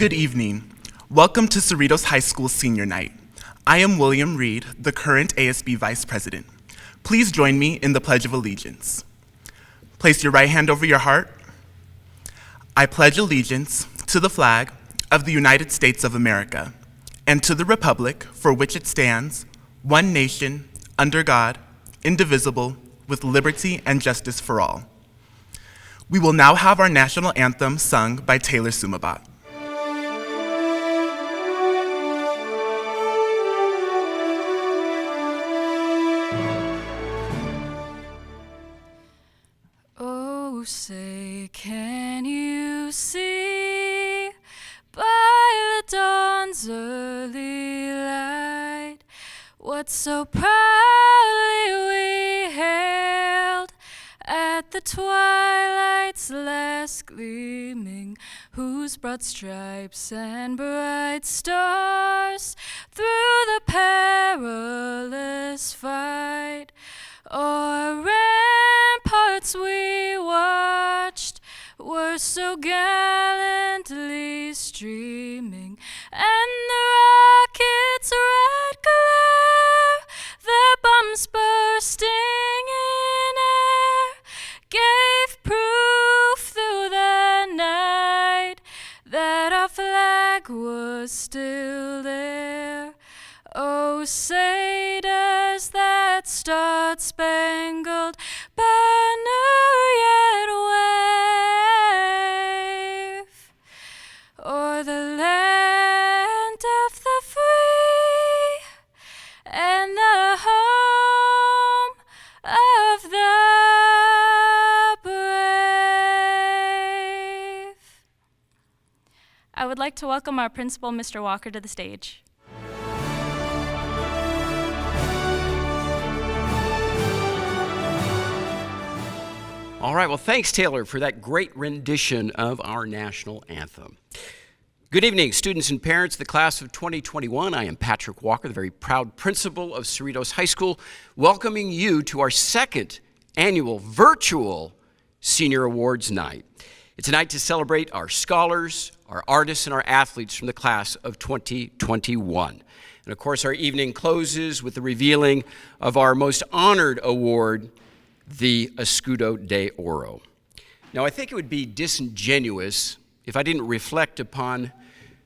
Good evening. Welcome to Cerritos High School Senior Night. I am William Reed, the current ASB Vice President. Please join me in the Pledge of Allegiance. Place your right hand over your heart. I pledge allegiance to the flag of the United States of America and to the republic for which it stands, one nation, under God, indivisible, with liberty and justice for all. We will now have our national anthem sung by Taylor Sumabat. Oh, say, can you see by the dawn's early light what so proudly we hailed at the twilight's last gleaming, whose broad stripes and bright stars through the perilous fight o'er ramparts we watched were so gallantly streaming, and the rocket's red glare, the bombs bursting in air, gave proof through the night that our flag was still there. Oh, say does that star-spangled banner yet wave o'er the land of the free and the home of the brave? I would like to welcome our principal, Mr. Walker, to the stage. All right, well, thanks, Taylor, for that great rendition of our national anthem. Good evening, students and parents of the class of 2021. I am Patrick Walker, the very proud principal of Cerritos High School, welcoming you to our second annual virtual Senior Awards Night. It's a night to celebrate our scholars, our artists, and our athletes from the class of 2021. And of course, our evening closes with the revealing of our most honored award, the Escudo de Oro. Now, I think it would be disingenuous if I didn't reflect upon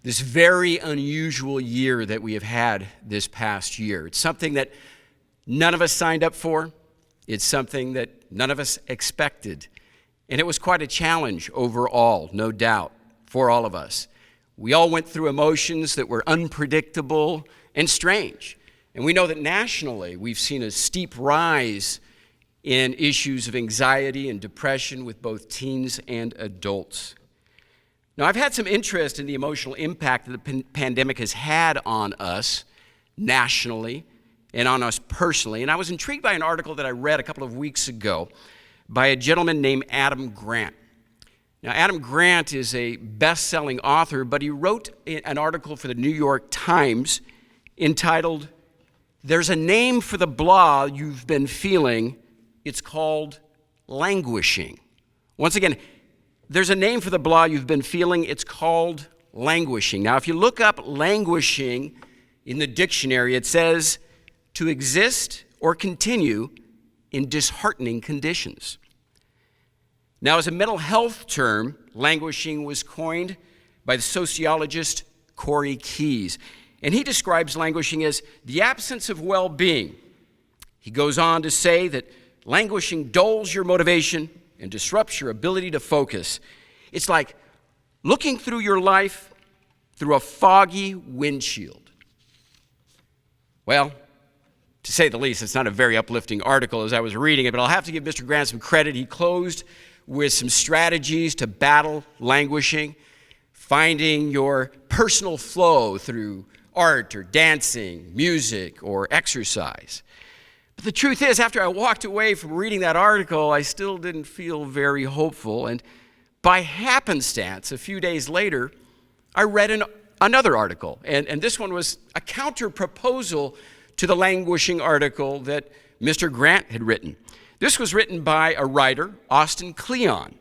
this very unusual year that we have had this past year. It's something that none of us signed up for. It's something that none of us expected. And it was quite a challenge overall, no doubt, for all of us. We all went through emotions that were unpredictable and strange. And we know that nationally, we've seen a steep rise in issues of anxiety and depression with both teens and adults. Now, I've had some interest in the emotional impact that the pandemic has had on us nationally and on us personally, and I was intrigued by an article that I read a couple of weeks ago by a gentleman named Adam Grant. Now, Adam Grant is a best-selling author, but he wrote an article for the New York Times entitled, "There's a name for the blah you've been feeling. It's called languishing." Once again, there's a name for the blah you've been feeling. It's called languishing. Now, if you look up languishing in the dictionary, it says to exist or continue in disheartening conditions. Now, as a mental health term, languishing was coined by the sociologist Corey Keyes, and he describes languishing as the absence of well-being. He goes on to say that languishing dulls your motivation and disrupts your ability to focus. It's like looking through your life through a foggy windshield. Well, to say the least, it's not a very uplifting article as I was reading it, but I'll have to give Mr. Grant some credit. He closed with some strategies to battle languishing, finding your personal flow through art or dancing, music, or exercise. But the truth is, after I walked away from reading that article, I still didn't feel very hopeful. And by happenstance, a few days later, I read another article. And this one was a counter-proposal to the languishing article that Mr. Grant had written. This was written by a writer, Austin Kleon.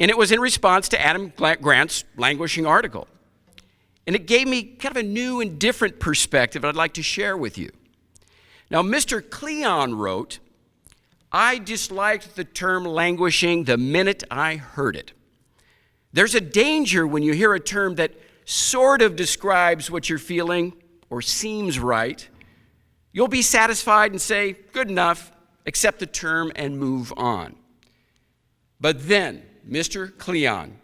And it was in response to Adam Grant's languishing article. And it gave me kind of a new and different perspective I'd like to share with you. Now, Mr. Cleon wrote, "I disliked the term languishing the minute I heard it. There's a danger when you hear a term that sort of describes what you're feeling or seems right. You'll be satisfied and say, good enough, accept the term and move on." But then Mr. Cleon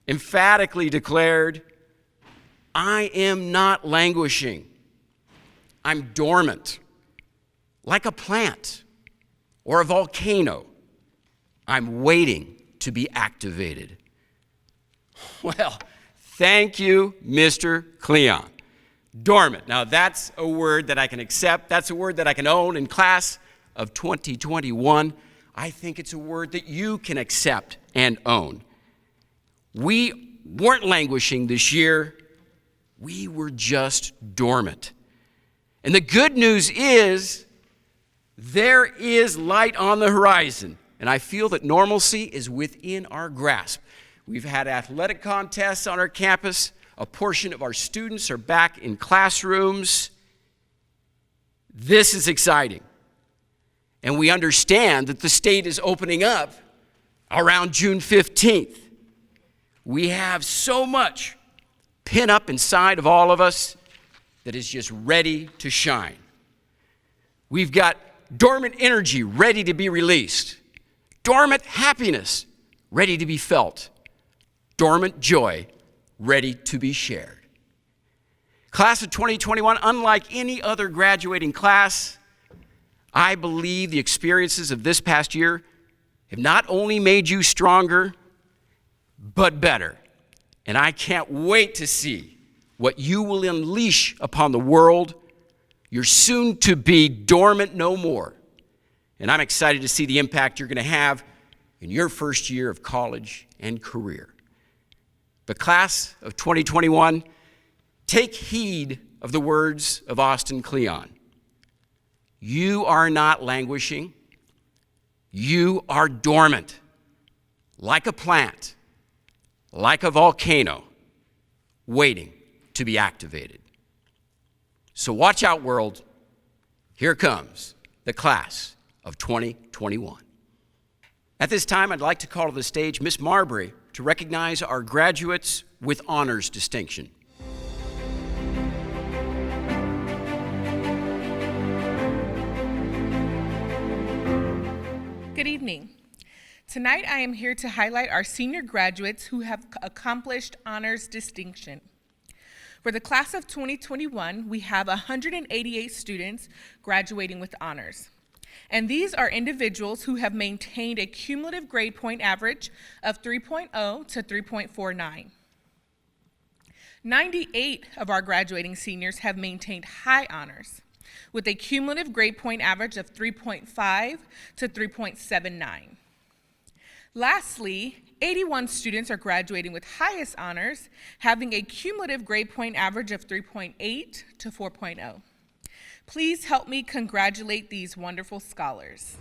emphatically declared, "I am not languishing. I'm dormant, like a plant or a volcano. I'm waiting to be activated." Well, thank you, Mr. Cleon. Dormant. Now, that's a word that I can accept. That's a word that I can own in class of 2021. I think it's a word that you can accept and own. We weren't languishing this year. We were just dormant. And the good news is there is light on the horizon, and I feel that normalcy is within our grasp. We've had athletic contests on our campus. A portion of our students are back in classrooms. This is exciting. And we understand that the state is opening up around June 15th. We have so much pent up inside of all of us that is just ready to shine. We've got dormant energy ready to be released, dormant happiness ready to be felt, dormant joy ready to be shared. Class of 2021, unlike any other graduating class, I believe the experiences of this past year have not only made you stronger, but better. And I can't wait to see what you will unleash upon the world. You're soon to be dormant no more. And I'm excited to see the impact you're going to have in your first year of college and career. The class of 2021, take heed of the words of Austin Kleon. You are not languishing. You are dormant, like a plant, like a volcano, waiting to be activated. So watch out, world. Here comes the class of 2021. At this time, I'd like to call to the stage Miss Marbury to recognize our graduates with honors distinction. Good evening. Tonight I am here to highlight our senior graduates who have accomplished honors distinction. For the class of 2021, we have 188 students graduating with honors. And these are individuals who have maintained a cumulative grade point average of 3.0 to 3.49. 98 of our graduating seniors have maintained high honors, with a cumulative grade point average of 3.5 to 3.79. Lastly, 81 students are graduating with highest honors, having a cumulative grade point average of 3.8 to 4.0. Please help me congratulate these wonderful scholars.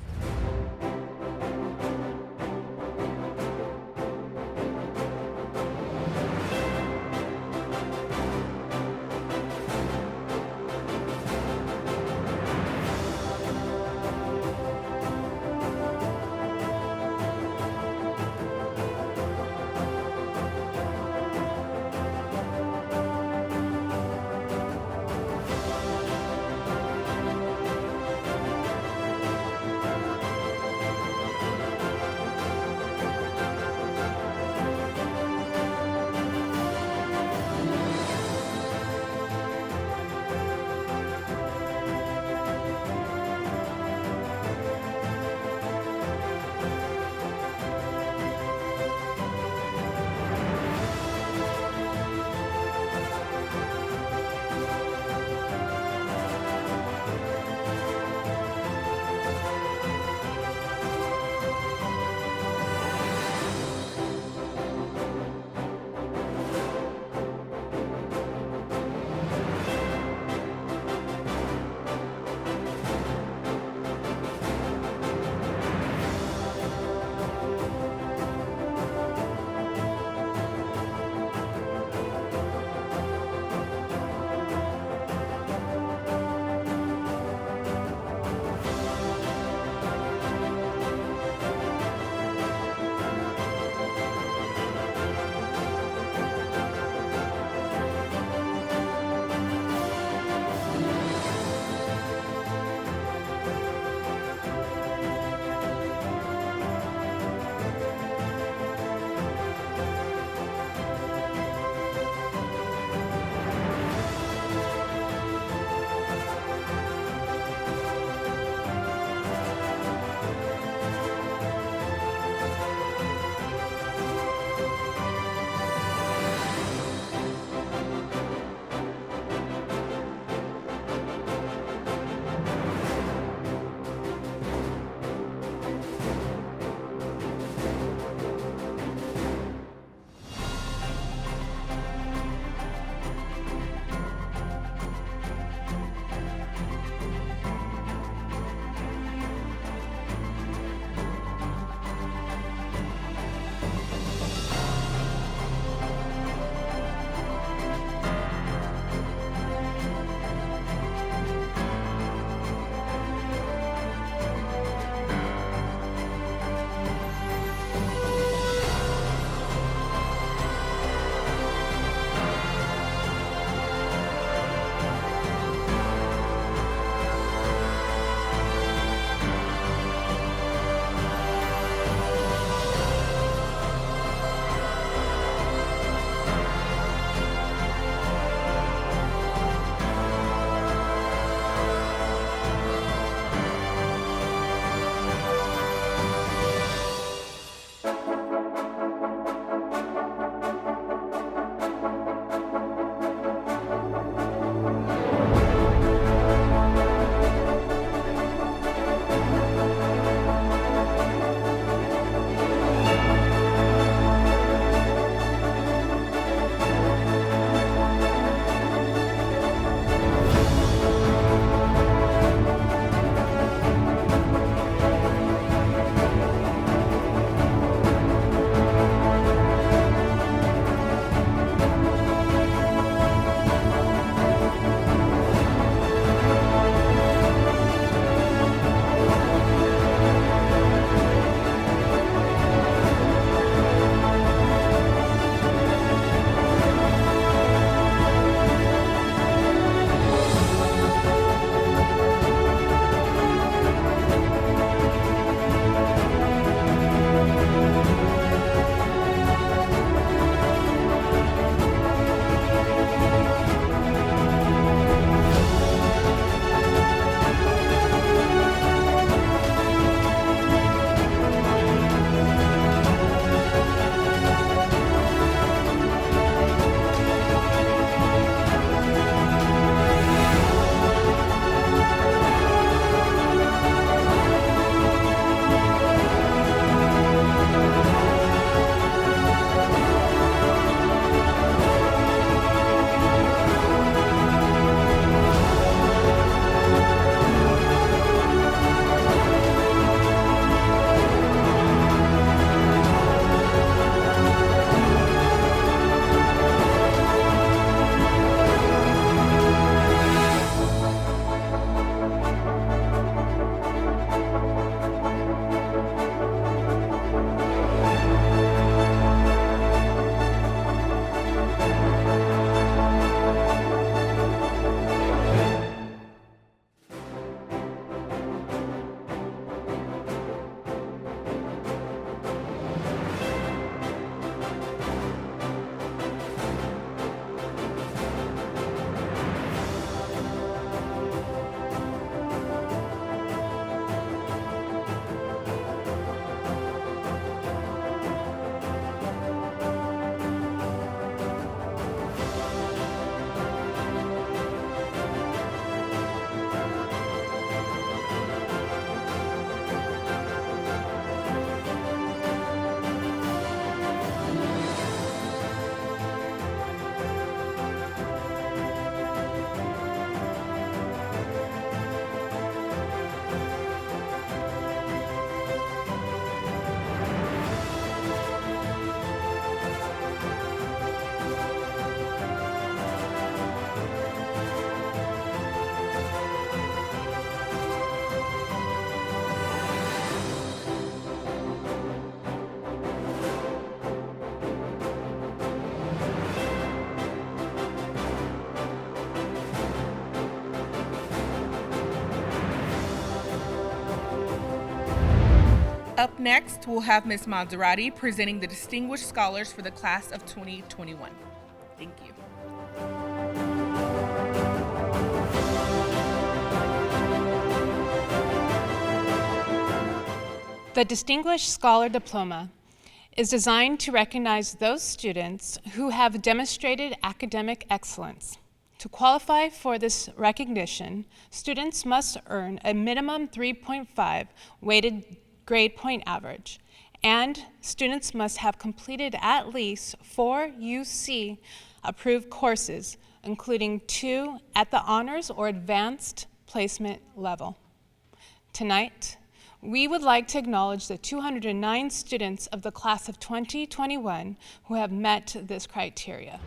Up next, we'll have Ms. Maserati presenting the Distinguished Scholars for the class of 2021. Thank you. The Distinguished Scholar Diploma is designed to recognize those students who have demonstrated academic excellence. To qualify for this recognition, students must earn a minimum 3.5 weighted grade point average, and students must have completed at least 4 UC approved courses, including 2 at the honors or advanced placement level. Tonight, we would like to acknowledge the 209 students of the class of 2021 who have met this criteria.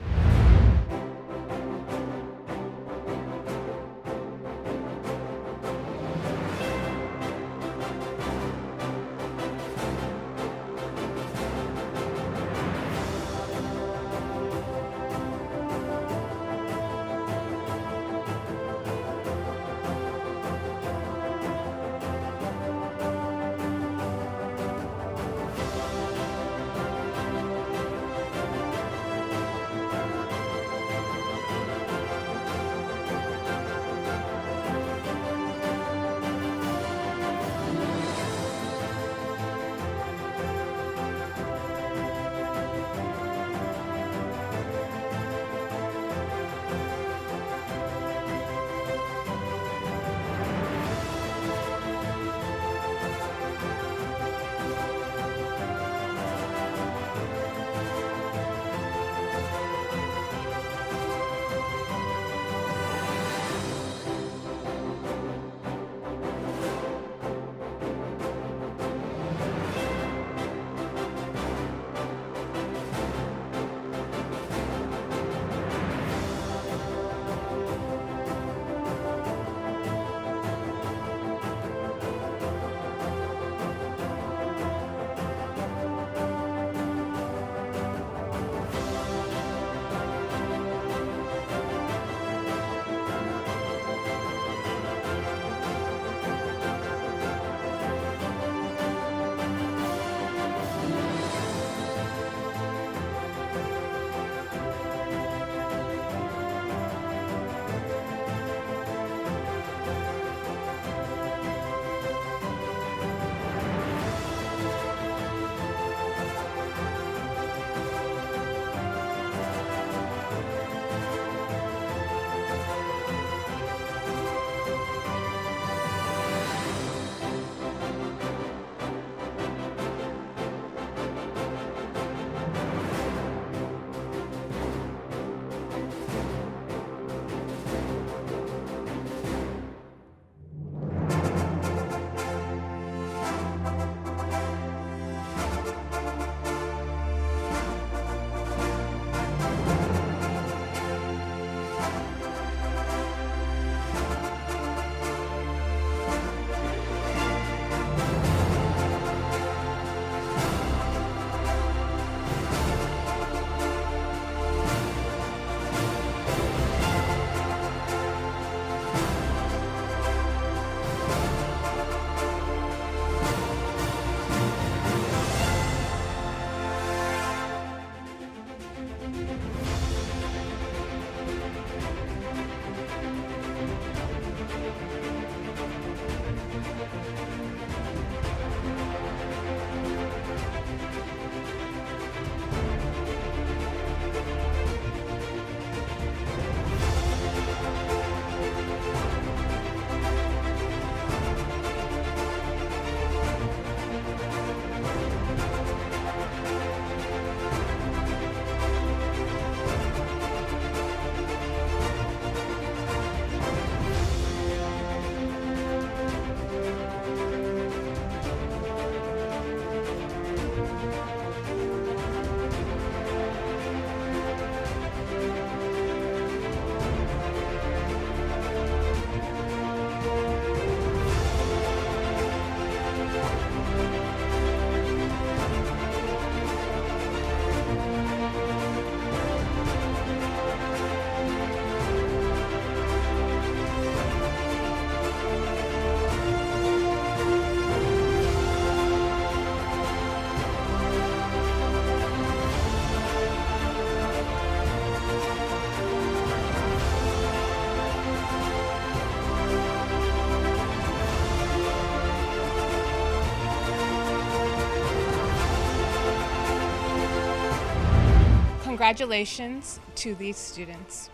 Congratulations to these students.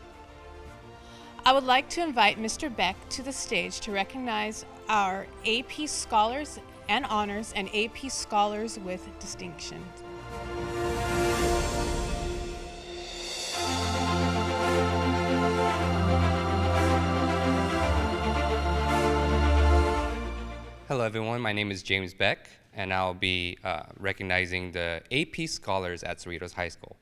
I would like to invite Mr. Beck to the stage to recognize our AP Scholars and Honors and AP Scholars with Distinction. Hello everyone, my name is James Beck, and I'll be recognizing the AP Scholars at Cerritos High School.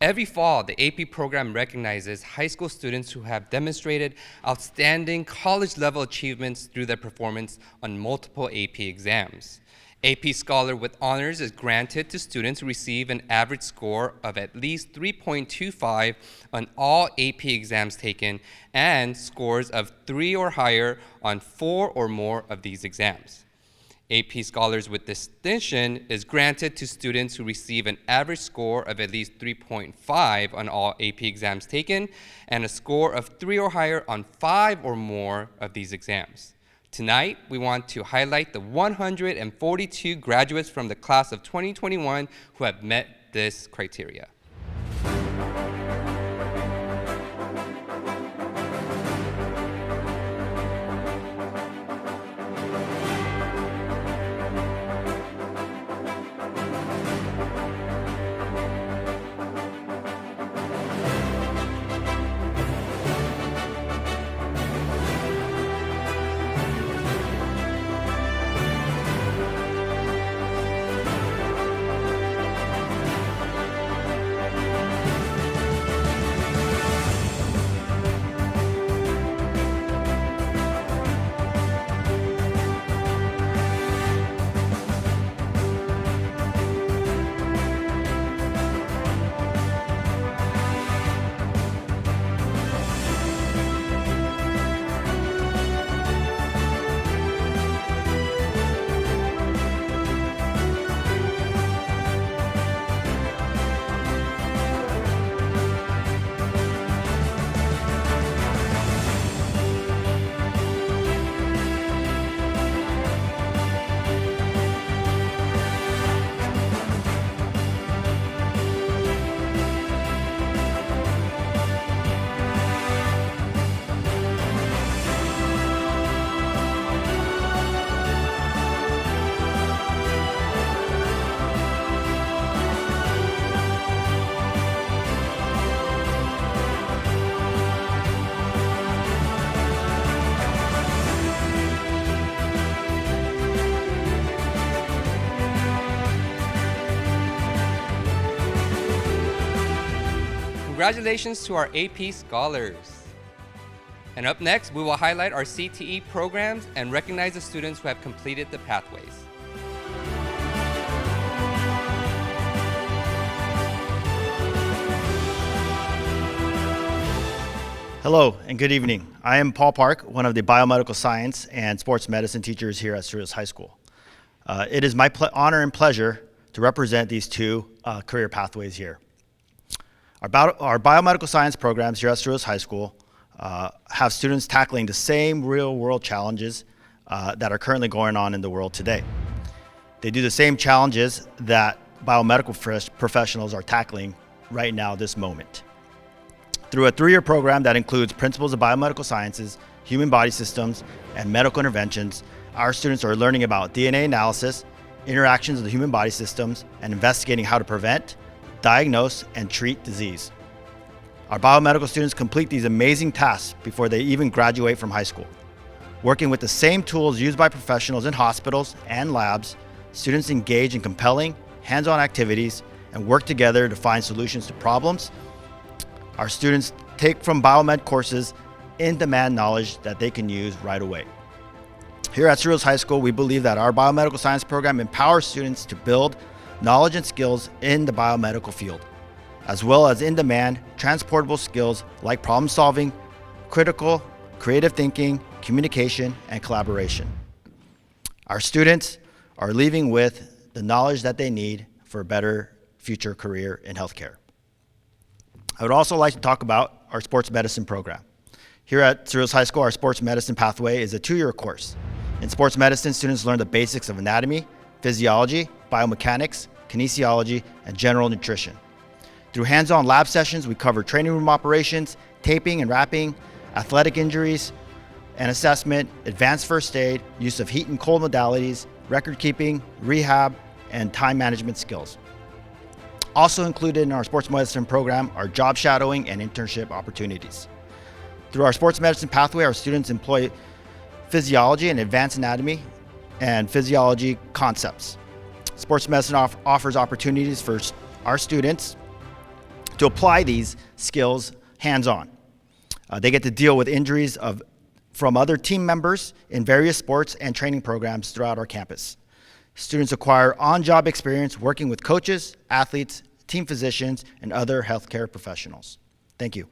Every fall, the AP program recognizes high school students who have demonstrated outstanding college-level achievements through their performance on multiple AP exams. AP Scholar with Honors is granted to students who receive an average score of at least 3.25 on all AP exams taken and scores of 3 or higher on 4 or more of these exams. AP Scholars with Distinction is granted to students who receive an average score of at least 3.5 on all AP exams taken and a score of 3 or higher on 5 or more of these exams. Tonight, we want to highlight the 142 graduates from the class of 2021 who have met this criteria. Congratulations to our AP Scholars. And up next, we will highlight our CTE programs and recognize the students who have completed the pathways. Hello and good evening. I am Paul Park, one of the biomedical science and sports medicine teachers here at Cerritos High School. It is my honor and pleasure to represent these two career pathways here. Our biomedical science programs here at Cerritos High School have students tackling the same real-world challenges that are currently going on in the world today. They do the same challenges that biomedical professionals are tackling right now, this moment. Through a 3-year program that includes principles of biomedical sciences, human body systems, and medical interventions, our students are learning about DNA analysis, interactions of the human body systems, and investigating how to prevent, diagnose, and treat disease. Our biomedical students complete these amazing tasks before they even graduate from high school. Working with the same tools used by professionals in hospitals and labs, students engage in compelling, hands-on activities and work together to find solutions to problems. Our students take from biomed courses in-demand knowledge that they can use right away. Here at Cerritos High School, we believe that our biomedical science program empowers students to build knowledge and skills in the biomedical field, as well as in-demand, transportable skills like problem solving, critical, creative thinking, communication, and collaboration. Our students are leaving with the knowledge that they need for a better future career in healthcare. I would also like to talk about our sports medicine program. Here at Cerritos High School, our sports medicine pathway is a 2-year course. In sports medicine, students learn the basics of anatomy, physiology, biomechanics, kinesiology, and general nutrition. Through hands-on lab sessions, we cover training room operations, taping and wrapping, athletic injuries and assessment, advanced first aid, use of heat and cold modalities, record keeping, rehab, and time management skills. Also included in our sports medicine program are job shadowing and internship opportunities. Through our sports medicine pathway, our students employ physiology and advanced anatomy and physiology concepts. Sports medicine offers opportunities for our students to apply these skills hands-on. They get to deal with injuries from other team members in various sports and training programs throughout our campus. Students acquire on-job experience working with coaches, athletes, team physicians, and other healthcare professionals. Thank you.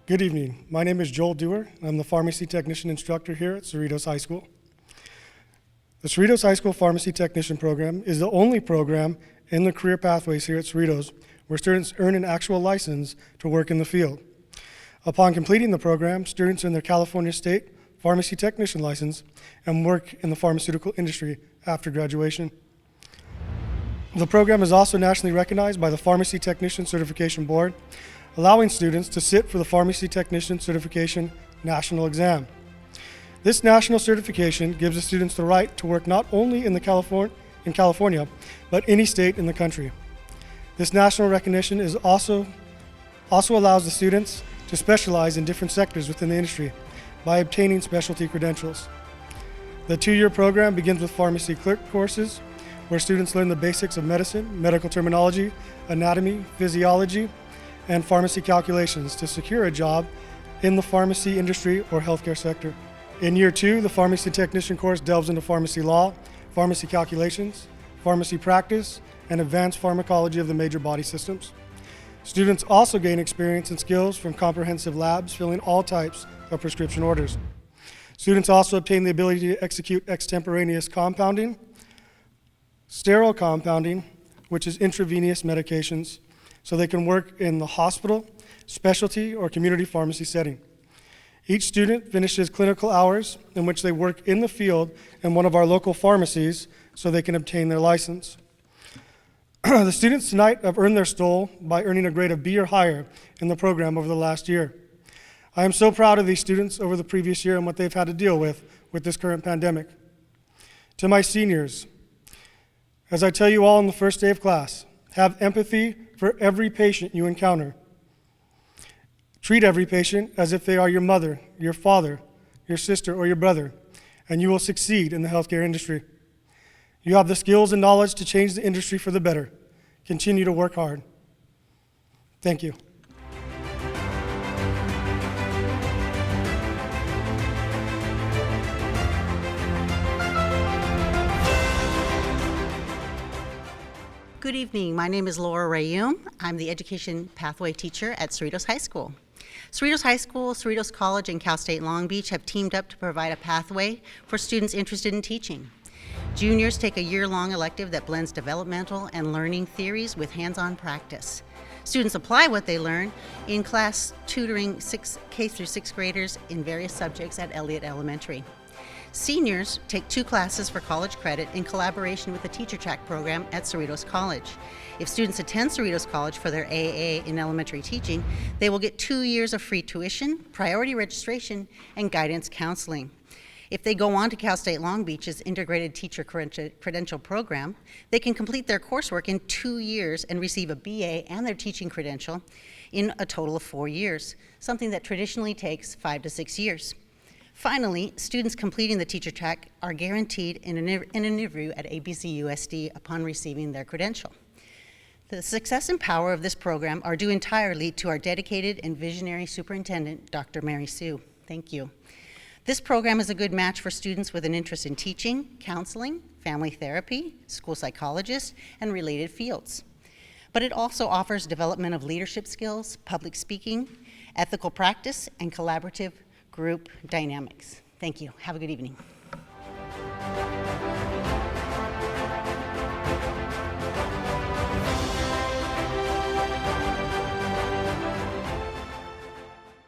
Good evening. My name is Joel Dewar. I'm the pharmacy technician instructor here at Cerritos High School. The Cerritos High School Pharmacy Technician Program is the only program in the career pathways here at Cerritos where students earn an actual license to work in the field. Upon completing the program, students earn their California State Pharmacy Technician license and work in the pharmaceutical industry after graduation. The program is also nationally recognized by the Pharmacy Technician Certification Board, allowing students to sit for the Pharmacy Technician Certification National Exam. This national certification gives the students the right to work not only in California, but any state in the country. This national recognition also allows the students to specialize in different sectors within the industry by obtaining specialty credentials. The 2-year program begins with pharmacy clerk courses, where students learn the basics of medicine, medical terminology, anatomy, physiology, and pharmacy calculations to secure a job in the pharmacy industry or healthcare sector. In year 2, the pharmacy technician course delves into pharmacy law, pharmacy calculations, pharmacy practice, and advanced pharmacology of the major body systems. Students also gain experience and skills from comprehensive labs filling all types of prescription orders. Students also obtain the ability to execute extemporaneous compounding, sterile compounding, which is intravenous medications, so they can work in the hospital, specialty, or community pharmacy setting. Each student finishes clinical hours in which they work in the field in one of our local pharmacies so they can obtain their license. The students tonight have earned their stole by earning a grade of B or higher in the program over the last year. I am so proud of these students over the previous year and what they've had to deal with this current pandemic. To my seniors, as I tell you all on the first day of class, have empathy for every patient you encounter. Treat every patient as if they are your mother, your father, your sister, or your brother, and you will succeed in the healthcare industry. You have the skills and knowledge to change the industry for the better. Continue to work hard. Thank you. Good evening. My name is Laura Rayum. I'm the education pathway teacher at Cerritos High School. Cerritos High School, Cerritos College, and Cal State Long Beach have teamed up to provide a pathway for students interested in teaching. Juniors take a year-long elective that blends developmental and learning theories with hands-on practice. Students apply what they learn in class tutoring K through 6th graders in various subjects at Elliott Elementary. Seniors take 2 classes for college credit in collaboration with the teacher track program at Cerritos College. If students attend Cerritos College for their AA in elementary teaching, they will get 2 years of free tuition, priority registration, and guidance counseling. If they go on to Cal State Long Beach's integrated teacher credential program, they can complete their coursework in 2 years and receive a BA and their teaching credential in a total of 4 years, something that traditionally takes 5 to 6 years. Finally, students completing the teacher track are guaranteed an interview at ABC-USD upon receiving their credential. The success and power of this program are due entirely to our dedicated and visionary superintendent, Dr. Mary Sue. Thank you. This program is a good match for students with an interest in teaching, counseling, family therapy, school psychologists, and related fields. But it also offers development of leadership skills, public speaking, ethical practice, and collaborative group dynamics. Thank you. Have a good evening.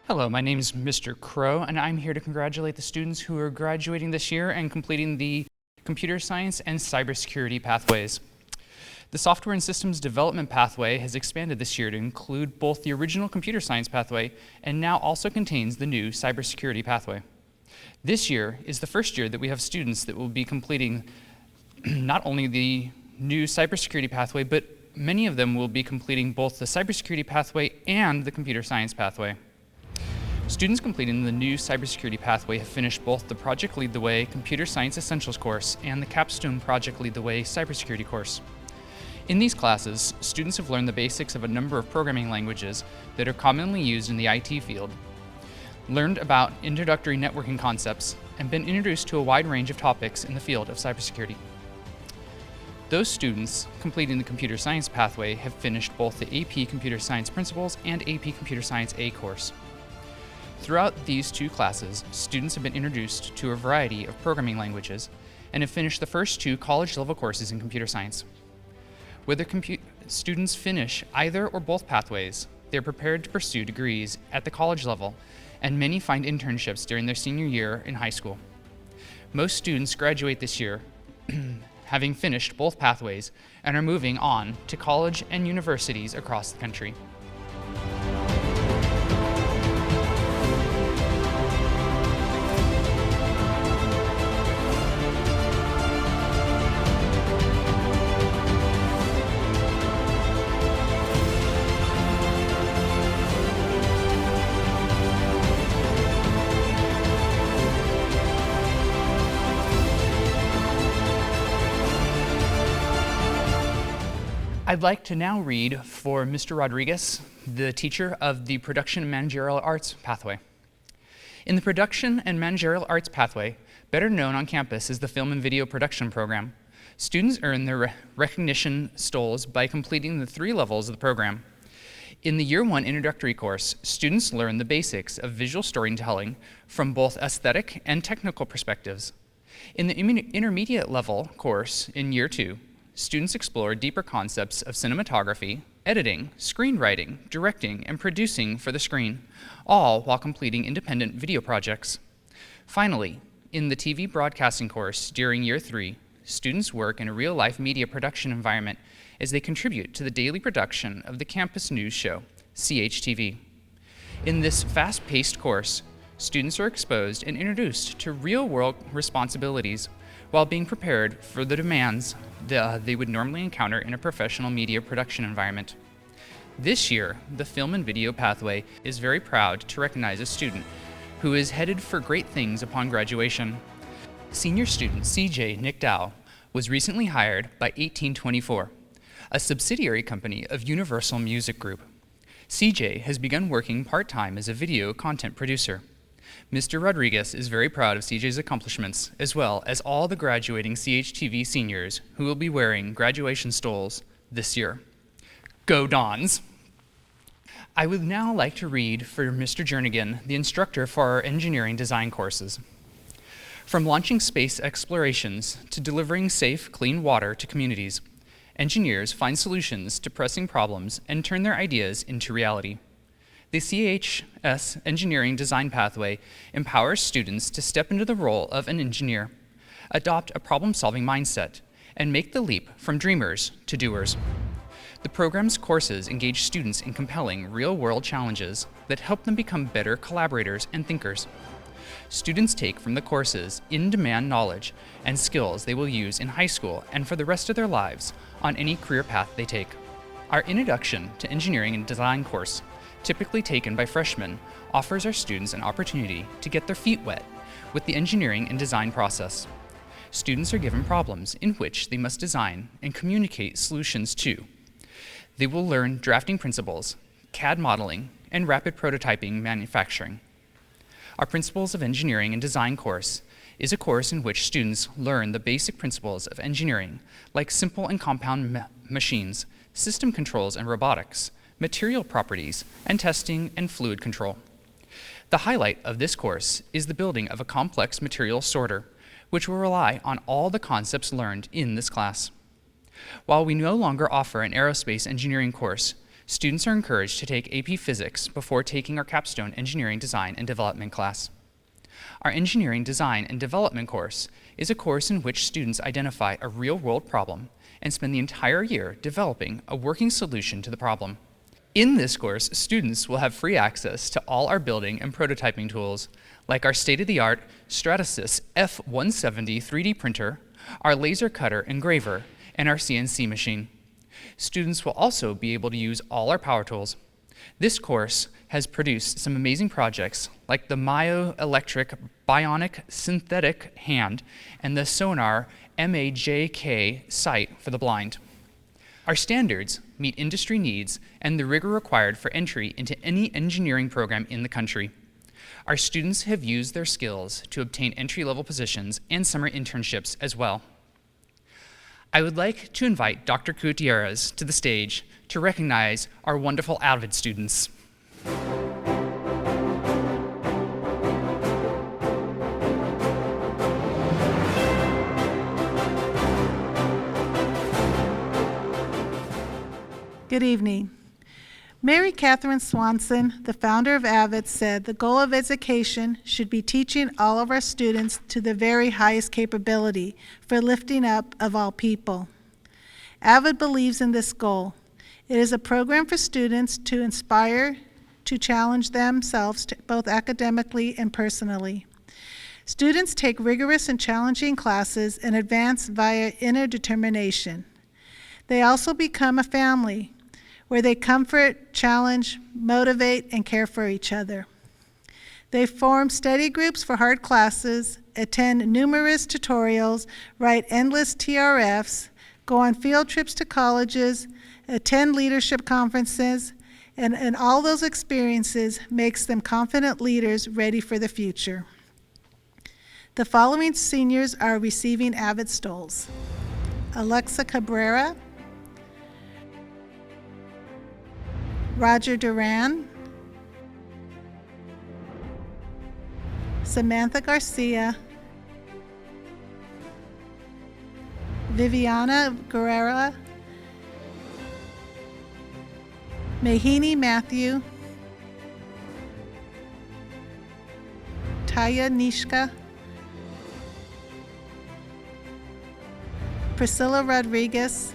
Hello, my name is Mr. Crow, and I'm here to congratulate the students who are graduating this year and completing the computer science and cybersecurity pathways. The software and systems development pathway has expanded this year to include both the original computer science pathway and now also contains the new cybersecurity pathway. This year is the first year that we have students that will be completing not only the new cybersecurity pathway, but many of them will be completing both the cybersecurity pathway and the computer science pathway. Students completing the new cybersecurity pathway have finished both the Project Lead the Way Computer Science Essentials course and the Capstone Project Lead the Way Cybersecurity course. In these classes, students have learned the basics of a number of programming languages that are commonly used in the IT field, learned about introductory networking concepts, and been introduced to a wide range of topics in the field of cybersecurity. Those students completing the computer science pathway have finished both the AP Computer Science Principles and AP Computer Science A course. Throughout these two classes, students have been introduced to a variety of programming languages and have finished the first two college-level courses in computer science. Whether students finish either or both pathways, they're prepared to pursue degrees at the college level, and many find internships during their senior year in high school. Most students graduate this year having finished both pathways and are moving on to college and universities across the country. I'd like to now read for Mr. Rodriguez, the teacher of the Production and Managerial Arts pathway. In the Production and Managerial Arts pathway, better known on campus as the Film and Video Production program, students earn their recognition stoles by completing the 3 levels of the program. In the Year 1 introductory course, students learn the basics of visual storytelling from both aesthetic and technical perspectives. In the intermediate level course in Year 2, students explore deeper concepts of cinematography, editing, screenwriting, directing, and producing for the screen, all while completing independent video projects. Finally, in the TV broadcasting course during Year 3, students work in a real-life media production environment as they contribute to the daily production of the campus news show, CHTV. In this fast-paced course, students are exposed and introduced to real-world responsibilities while being prepared for the demands they would normally encounter in a professional media production environment. This year, the Film and Video pathway is very proud to recognize a student who is headed for great things upon graduation. Senior student CJ Nick Dow was recently hired by 1824, a subsidiary company of Universal Music Group. CJ has begun working part-time as a video content producer. Mr. Rodriguez is very proud of CJ's accomplishments, as well as all the graduating CHTV seniors who will be wearing graduation stoles this year. Go Dons! I would now like to read for Mr. Jernigan, the instructor for our engineering design courses. From launching space explorations to delivering safe, clean water to communities, engineers find solutions to pressing problems and turn their ideas into reality. The CHS Engineering Design Pathway empowers students to step into the role of an engineer, adopt a problem-solving mindset, and make the leap from dreamers to doers. The program's courses engage students in compelling real-world challenges that help them become better collaborators and thinkers. Students take from the courses in-demand knowledge and skills they will use in high school and for the rest of their lives on any career path they take. Our Introduction to Engineering and Design course, typically taken by freshmen, offers our students an opportunity to get their feet wet with the engineering and design process. Students are given problems in which they must design and communicate solutions to. They will learn drafting principles, CAD modeling, and rapid prototyping manufacturing. Our Principles of Engineering and Design course is a course in which students learn the basic principles of engineering, like simple and compound machines, system controls and robotics, material properties, and testing and fluid control. The highlight of this course is the building of a complex material sorter, which will rely on all the concepts learned in this class. While we no longer offer an aerospace engineering course, Students are encouraged to take AP Physics before taking our capstone Engineering Design and Development class. Our Engineering Design and Development course is a course in which students identify a real-world problem and spend the entire year developing a working solution to the problem. In this course, students will have free access to all our building and prototyping tools, like our state-of-the-art Stratasys F170 3D printer, our laser cutter engraver, and our CNC machine. Students will also be able to use all our power tools. This course has produced some amazing projects like the Myo-Electric Bionic Synthetic Hand and the Sonar MAJK sight for the blind. Our standards meet industry needs and the rigor required for entry into any engineering program in the country. Our students have used their skills to obtain entry-level positions and summer internships as well. I would like to invite Dr. Gutierrez to the stage to recognize our wonderful AVID students. Good evening. Mary Catherine Swanson, the founder of AVID, said the goal of education should be teaching all of our students to the very highest capability for lifting up of all people. AVID believes in this goal. It is a program for students to inspire, to challenge themselves both academically and personally. Students take rigorous and challenging classes and advance via inner determination. They also become a family where they comfort, challenge, motivate, and care for each other. They form study groups for hard classes, attend numerous tutorials, write endless TRFs, go on field trips to colleges, attend leadership conferences, and all those experiences makes them confident leaders ready for the future. The following seniors are receiving AVID stoles: Alexa Cabrera, Roger Duran, Samantha Garcia, Viviana Guerrera, Mahini Matthew, Taya Nishka, Priscilla Rodriguez,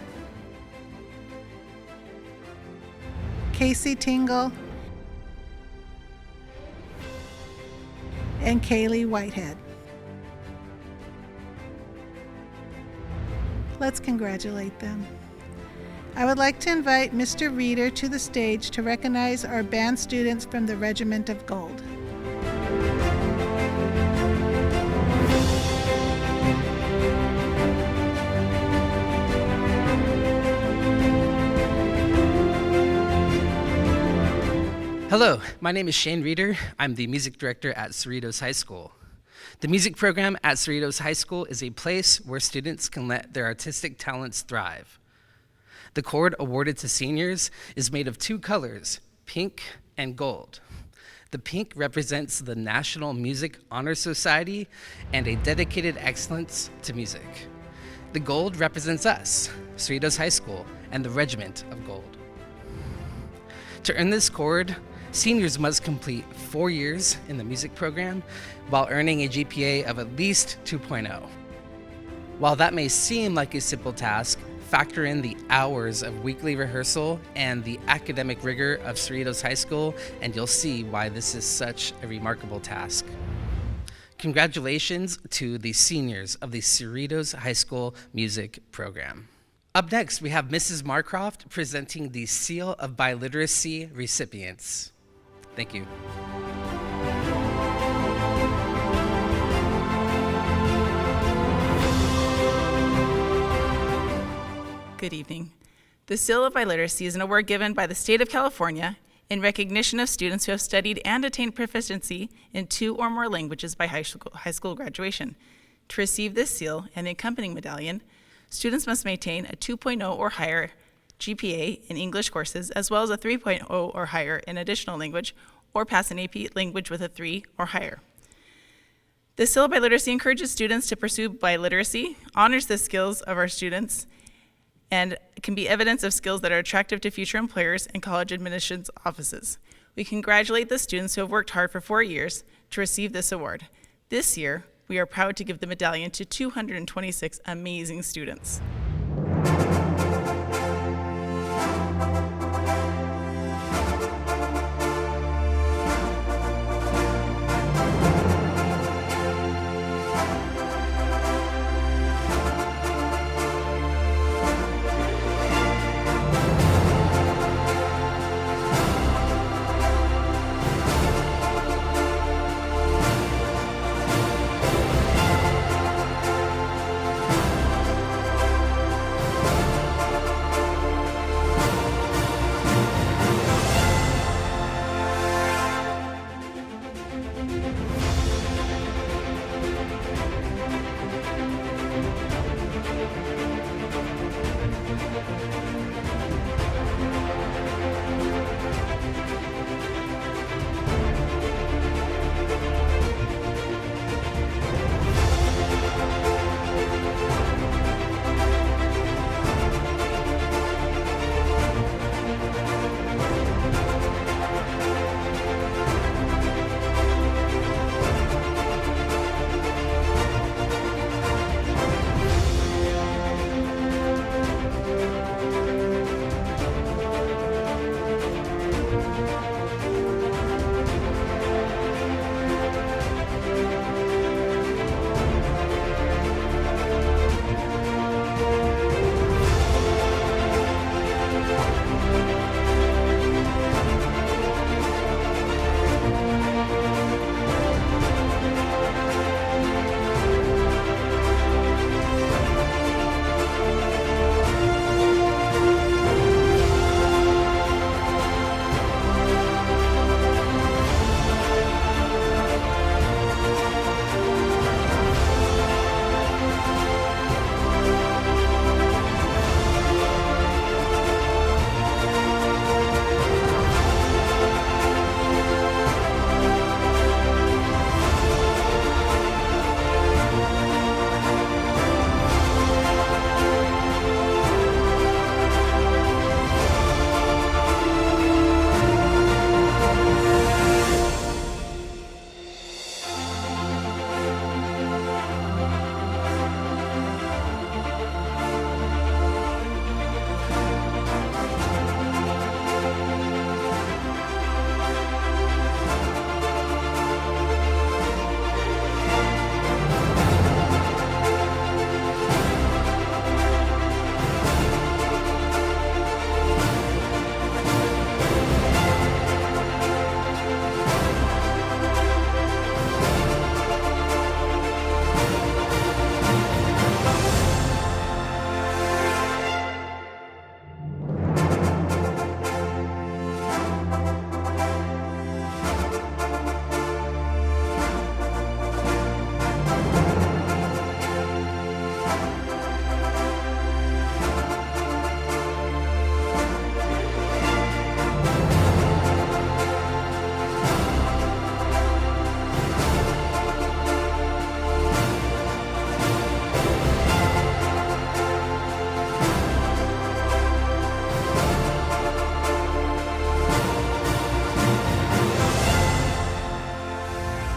Casey Tingle, and Kaylee Whitehead. Let's congratulate them. I would like to invite Mr. Reeder to the stage to recognize our band students from the Regiment of Gold. Hello, my name is Shane Reeder. I'm the music director at Cerritos High School. The music program at Cerritos High School is a place where students can let their artistic talents thrive. The cord awarded to seniors is made of two colors, pink and gold. The pink represents the National Music Honor Society and a dedicated excellence to music. The gold represents us, Cerritos High School, and the Regiment of Gold. To earn this cord, seniors must complete 4 years in the music program while earning a GPA of at least 2.0. While that may seem like a simple task, factor in the hours of weekly rehearsal and the academic rigor of Cerritos High School, and you'll see why this is such a remarkable task. Congratulations to the seniors of the Cerritos High School music program. Up next, we have Mrs. Marcroft presenting the Seal of Biliteracy recipients. Thank you. Good evening. The Seal of Biliteracy is an award given by the state of California in recognition of students who have studied and attained proficiency in 2 or more languages by high school graduation. To receive this seal and the accompanying medallion, students must maintain a 2.0 or higher GPA in English courses, as well as a 3.0 or higher in additional language, or pass an AP language with a 3 or higher. The Seal of Biliteracy encourages students to pursue biliteracy, honors the skills of our students, and can be evidence of skills that are attractive to future employers and college admissions offices. We congratulate the students who have worked hard for 4 years to receive this award. This year, we are proud to give the medallion to 226 amazing students.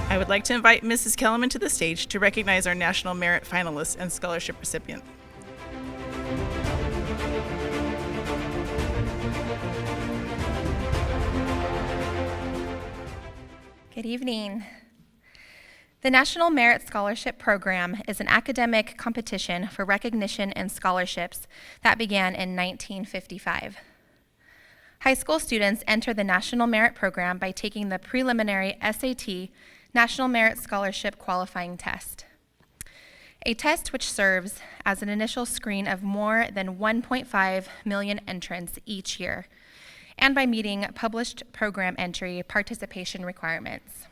I would like to invite Mrs. Kellerman to the stage to recognize our National Merit finalist and scholarship recipient. Good evening. The National Merit Scholarship Program is an academic competition for recognition and scholarships that began in 1955. High school students enter the National Merit Program by taking the preliminary SAT National Merit Scholarship Qualifying Test, a test which serves as an initial screen of more than 1.5 million entrants each year, and by meeting published program entry participation requirements.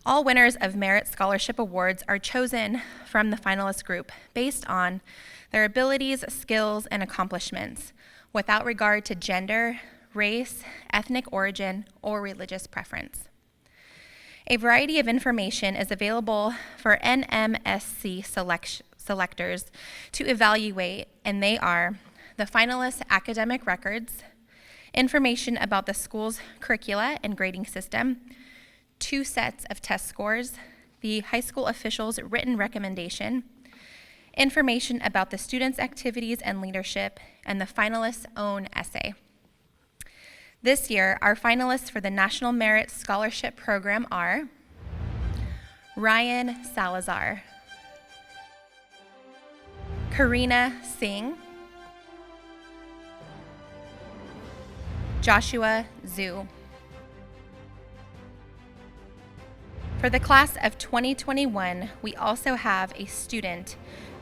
All winners of Merit Scholarship Awards are chosen from the finalist group based on their abilities, skills, and accomplishments, without regard to gender, race, ethnic origin, or religious preference. A variety of information is available for NMSC selectors to evaluate, and they are the finalists' academic records, information about the school's curricula and grading system, 2 sets of test scores, the high school officials' written recommendation, information about the students' activities and leadership, and the finalists' own essay. This year, our finalists for the National Merit Scholarship Program are Ryan Salazar, Karina Singh, Joshua Zhu. For the class of 2021, we also have a student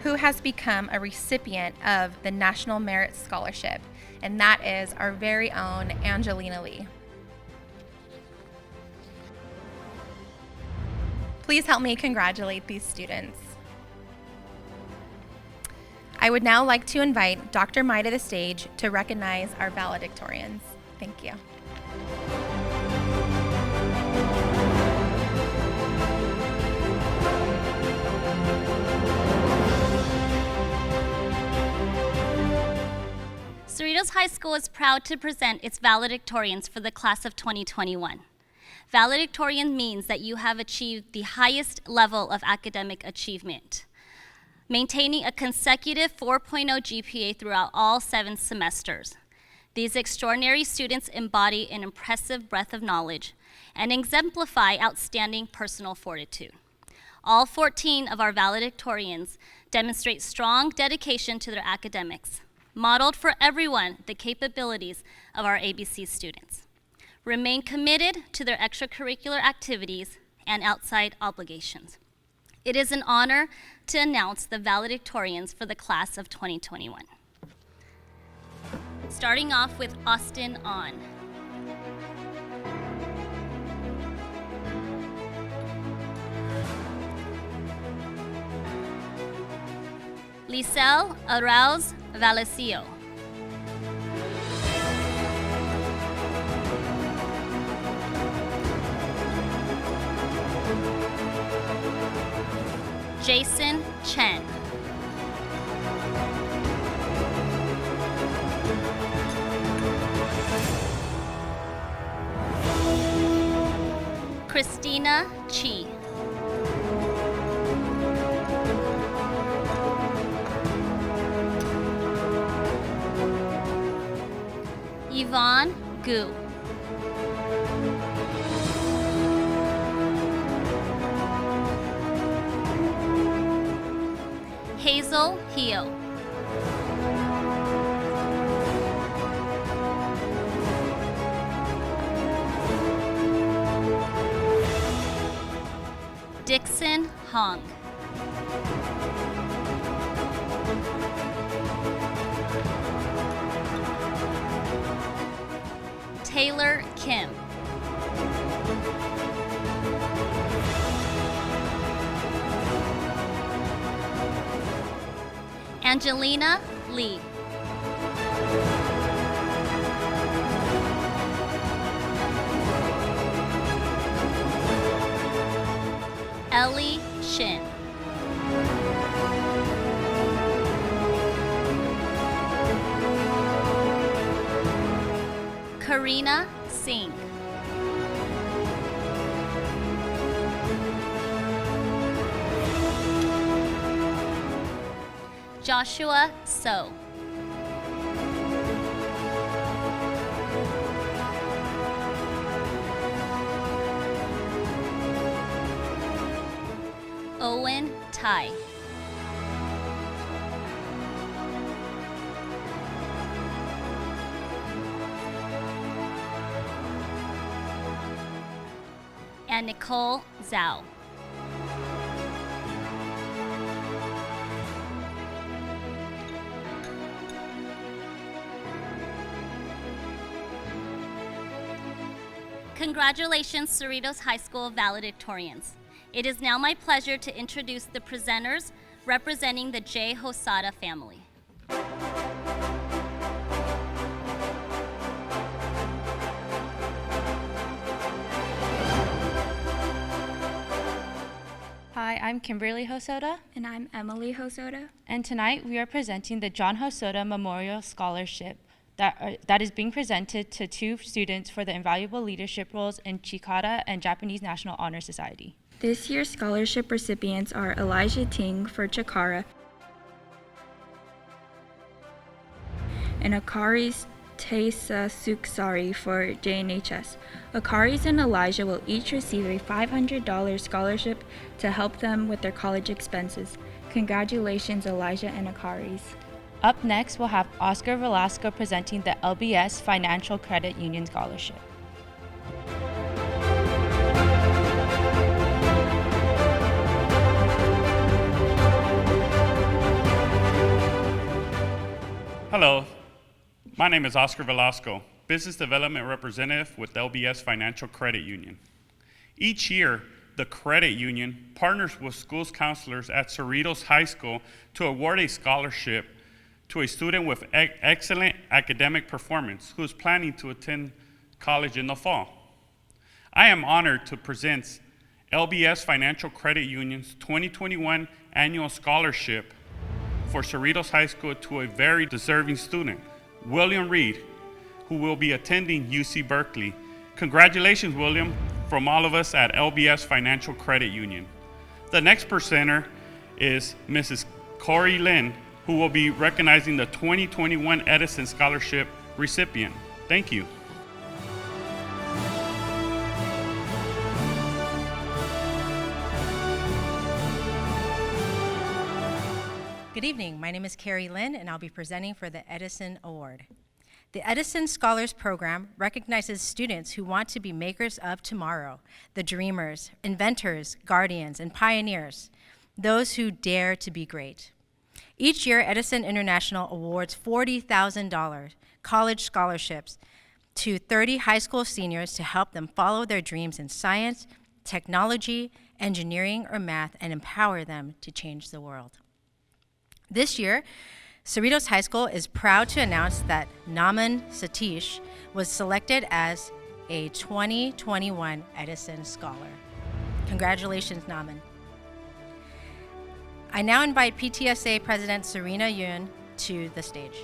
who has become a recipient of the National Merit Scholarship, and that is our very own Angelina Lee. Please help me congratulate these students. I would now like to invite Dr. Mai to the stage to recognize our valedictorians. Thank you. Cerritos High School is proud to present its valedictorians for the class of 2021. Valedictorian means that you have achieved the highest level of academic achievement, maintaining a consecutive 4.0 GPA throughout all 7 semesters. These extraordinary students embody an impressive breadth of knowledge and exemplify outstanding personal fortitude. All 14 of our valedictorians demonstrate strong dedication to their academics, modeled for everyone the capabilities of our ABC students, remain committed to their extracurricular activities and outside obligations. It is an honor to announce the valedictorians for the class of 2021. Starting off with Austin On. Lisel Arauz Valesio. Jason Chen. Christina Chi. Yvonne Gu. Hazel Hio. Dixon Hong. Taylor Kim. Angelina Lee. Ellie Shin. Karina Singh. Joshua So. Owen Tai. And Nicole Zhao. Congratulations, Cerritos High School valedictorians. It is now my pleasure to introduce the presenters representing the J. Hosada family. Hi, I'm Kimberly Hosoda. And I'm Emily Hosoda. And tonight we are presenting the John Hosoda Memorial Scholarship that is being presented to 2 students for the invaluable leadership roles in Chikara and Japanese National Honor Society. This year's scholarship recipients are Elijah Ting for Chikara and Akari's Tesa Suksari for JNHS. Akaris and Elijah will each receive a $500 scholarship to help them with their college expenses. Congratulations, Elijah and Akaris. Up next, we'll have Oscar Velasco presenting the LBS Financial Credit Union Scholarship. Hello, my name is Oscar Velasco, Business Development Representative with LBS Financial Credit Union. Each year, the credit union partners with schools counselors at Cerritos High School to award a scholarship to a student with excellent academic performance who is planning to attend college in the fall. I am honored to present LBS Financial Credit Union's 2021 annual scholarship for Cerritos High School to a very deserving student, William Reed, who will be attending UC Berkeley. Congratulations, William, from all of us at LBS Financial Credit Union. The next presenter is Mrs. Corey Lynn, who will be recognizing the 2021 Edison Scholarship recipient. Thank you. Good evening. My name is Carrie Lynn, and I'll be presenting for the Edison Award. The Edison Scholars Program recognizes students who want to be makers of tomorrow, the dreamers, inventors, guardians, and pioneers, those who dare to be great. Each year, Edison International awards $40,000 college scholarships to 30 high school seniors to help them follow their dreams in science, technology, engineering, or math, and empower them to change the world. This year, Cerritos High School is proud to announce that Naman Satish was selected as a 2021 Edison Scholar. Congratulations, Naman. I now invite PTSA President Serena Yun to the stage.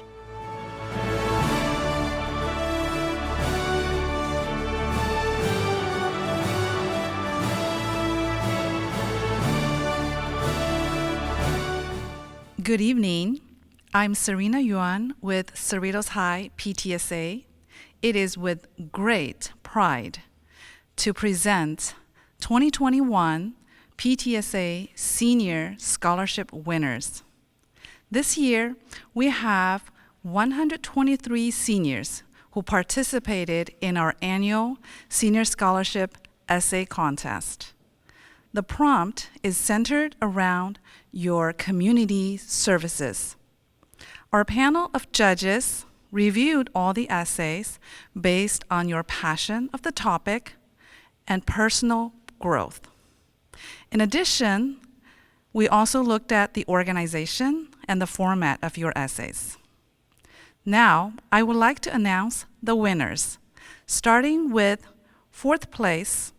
Good evening. I'm Serena Yuan with Cerritos High PTSA. It is with great pride to present 2021 PTSA Senior Scholarship winners. This year, we have 123 seniors who participated in our annual Senior Scholarship Essay Contest. The prompt is centered around your community services. Our panel of judges reviewed all the essays based on your passion of the topic and personal growth. In addition, we also looked at the organization and the format of your essays. Now, I would like to announce the winners, starting with 4th place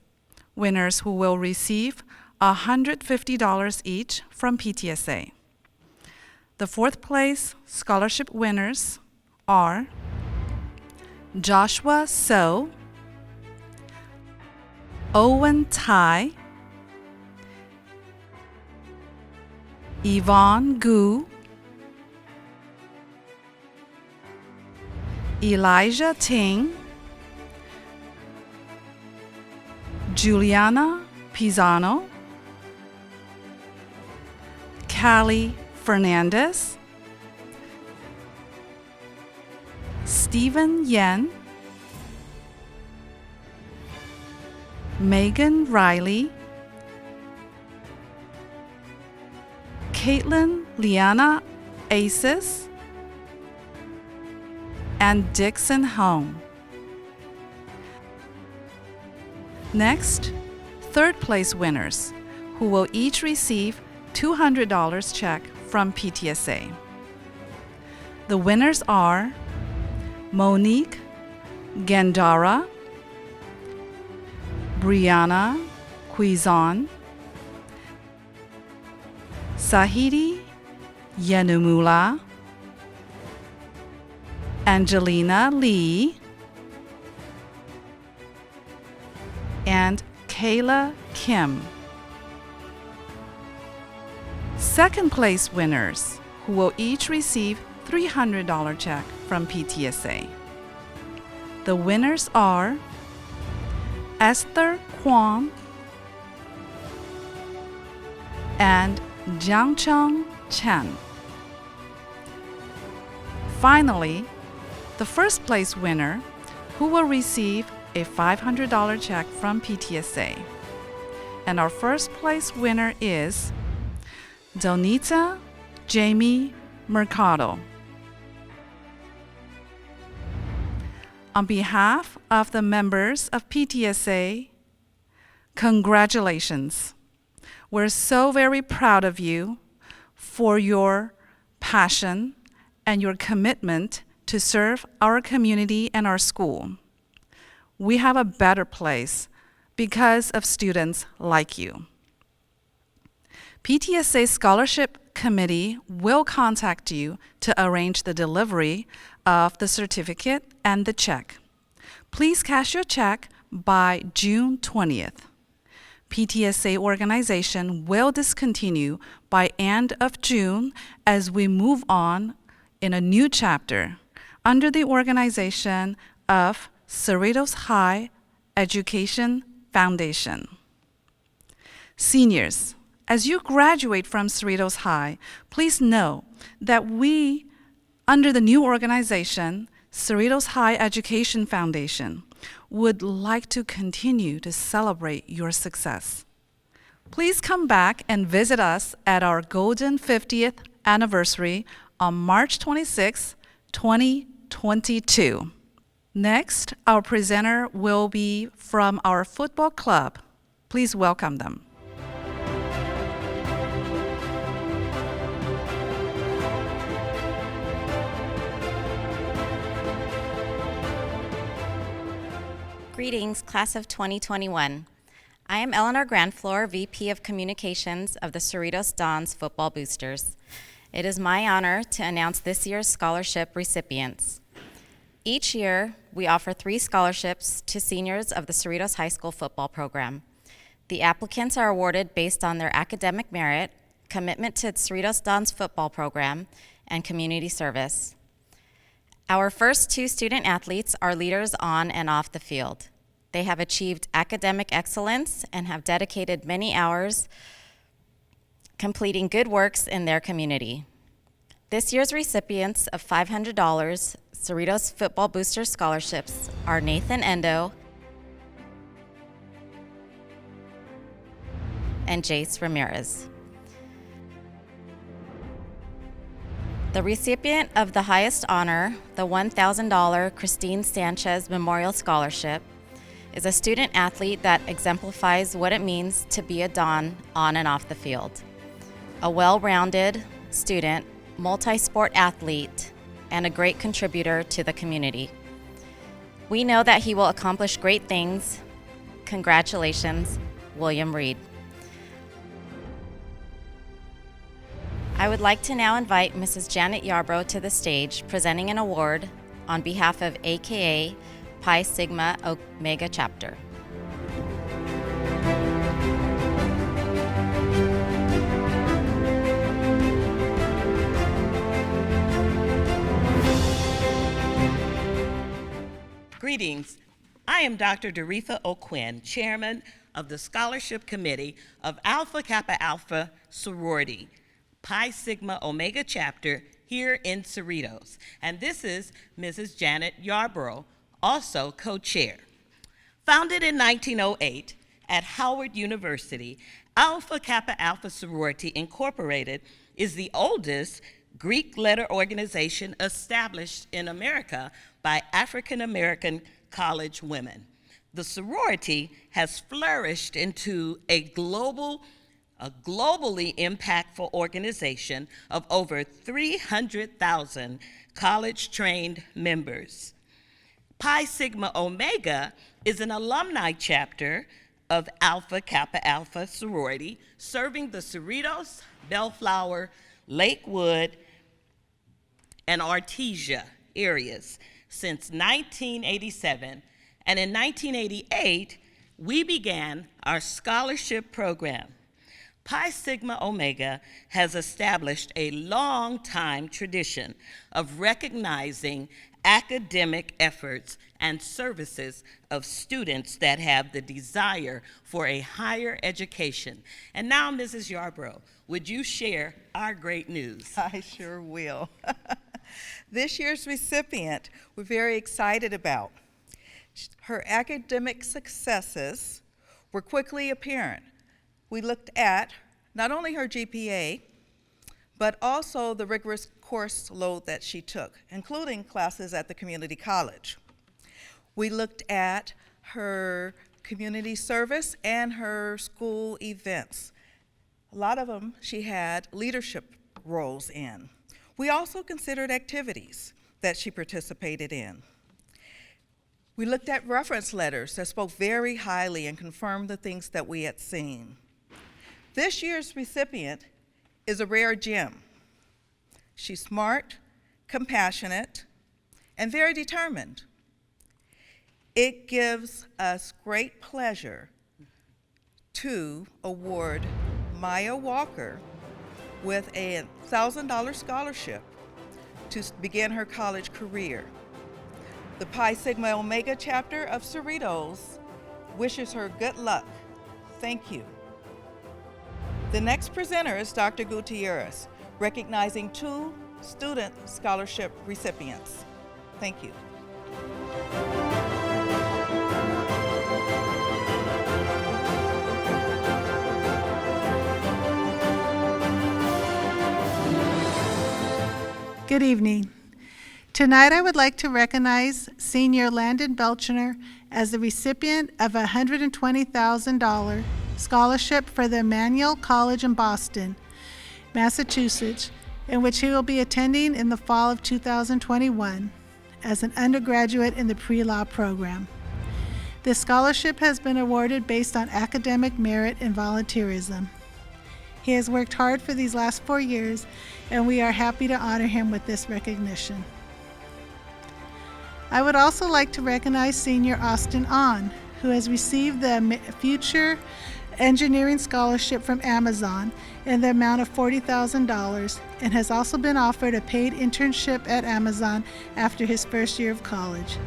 winners who will receive $150 each from PTSA. The 4th place scholarship winners are Joshua So, Owen Tai, Yvonne Gu, Elijah Ting, Juliana Pisano, Callie Fernandez, Stephen Yen, Megan Riley, Caitlin Liana Aces, and Dixon Home. Next, 3rd place winners, who will each receive $200 check from PTSA. The winners are Monique Gandara, Brianna Quizon, Sahidi Yanumula, Angelina Lee, and Kayla Kim. Second place winners, who will each receive $300 check from PTSA. The winners are Esther Kwon and Jiangcheng Chen. Finally, the first place winner, who will receive a $500 check from PTSA. And our first place winner is Donita Jamie Mercado. On behalf of the members of PTSA, congratulations. We're so very proud of you for your passion and your commitment to serve our community and our school. We have a better place because of students like you. PTSA Scholarship Committee will contact you to arrange the delivery of the certificate and the check. Please cash your check by June 20th. PTSA organization will discontinue by end of June as we move on in a new chapter under the organization of Cerritos High Education Foundation. Seniors, as you graduate from Cerritos High, please know that we, under the new organization, Cerritos High Education Foundation, would like to continue to celebrate your success. Please come back and visit us at our Golden 50th anniversary on March 26, 2022. Next, our presenter will be from our football club. Please welcome them. Greetings, class of 2021. I am Eleanor Grandfloor, VP of Communications of the Cerritos Dons Football Boosters. It is my honor to announce this year's scholarship recipients. Each year, we offer 3 scholarships to seniors of the Cerritos High School football program. The applicants are awarded based on their academic merit, commitment to Cerritos Dons football program, and community service. Our first 2 student athletes are leaders on and off the field. They have achieved academic excellence and have dedicated many hours completing good works in their community. This year's recipients of $500 Cerritos Football Booster scholarships are Nathan Endo and Jace Ramirez. The recipient of the highest honor, the $1,000 Christine Sanchez Memorial Scholarship, is a student athlete that exemplifies what it means to be a Don on and off the field. A well-rounded student, multi-sport athlete, and a great contributor to the community. We know that he will accomplish great things. Congratulations, William Reed. I would like to now invite Mrs. Janet Yarbrough to the stage, presenting an award on behalf of AKA Pi Sigma Omega Chapter. Greetings. I am Dr. Doretha O'Quinn, Chairman of the Scholarship Committee of Alpha Kappa Alpha Sorority, Pi Sigma Omega Chapter here in Cerritos. And this is Mrs. Janet Yarbrough, also co-chair. Founded in 1908 at Howard University, Alpha Kappa Alpha Sorority Incorporated is the oldest Greek letter organization established in America by African American college women. The sorority has flourished into a globally impactful organization of over 300,000 college-trained members. Pi Sigma Omega is an alumni chapter of Alpha Kappa Alpha sorority, serving the Cerritos, Bellflower, Lakewood, and Artesia areas since 1987. And in 1988, we began our scholarship program. Pi Sigma Omega has established a long-time tradition of recognizing academic efforts and services of students that have the desire for a higher education. And now, Mrs. Yarbrough, would you share our great news? I sure will. This year's recipient we're very excited about. Her academic successes were quickly apparent. We looked at not only her GPA, but also the rigorous course load that she took, including classes at the community college. We looked at her community service and her school events. A lot of them she had leadership roles in. We also considered activities that she participated in. We looked at reference letters that spoke very highly and confirmed the things that we had seen. This year's recipient is a rare gem. She's smart, compassionate, and very determined. It gives us great pleasure to award Maya Walker with a $1,000 scholarship to begin her college career. The Pi Sigma Omega chapter of Cerritos wishes her good luck. Thank you. The next presenter is Dr. Gutierrez, recognizing 2 student scholarship recipients. Thank you. Good evening. Tonight I would like to recognize Senior Landon Belchner as the recipient of a $120,000 scholarship for the Emmanuel College in Boston, Massachusetts, in which he will be attending in the fall of 2021 as an undergraduate in the pre-law program. This scholarship has been awarded based on academic merit and volunteerism. He has worked hard for these last 4 years, and we are happy to honor him with this recognition. I would also like to recognize Senior Austin Ahn, who has received the Future Engineering Scholarship from Amazon in the amount of $40,000 and has also been offered a paid internship at Amazon after his first year of college.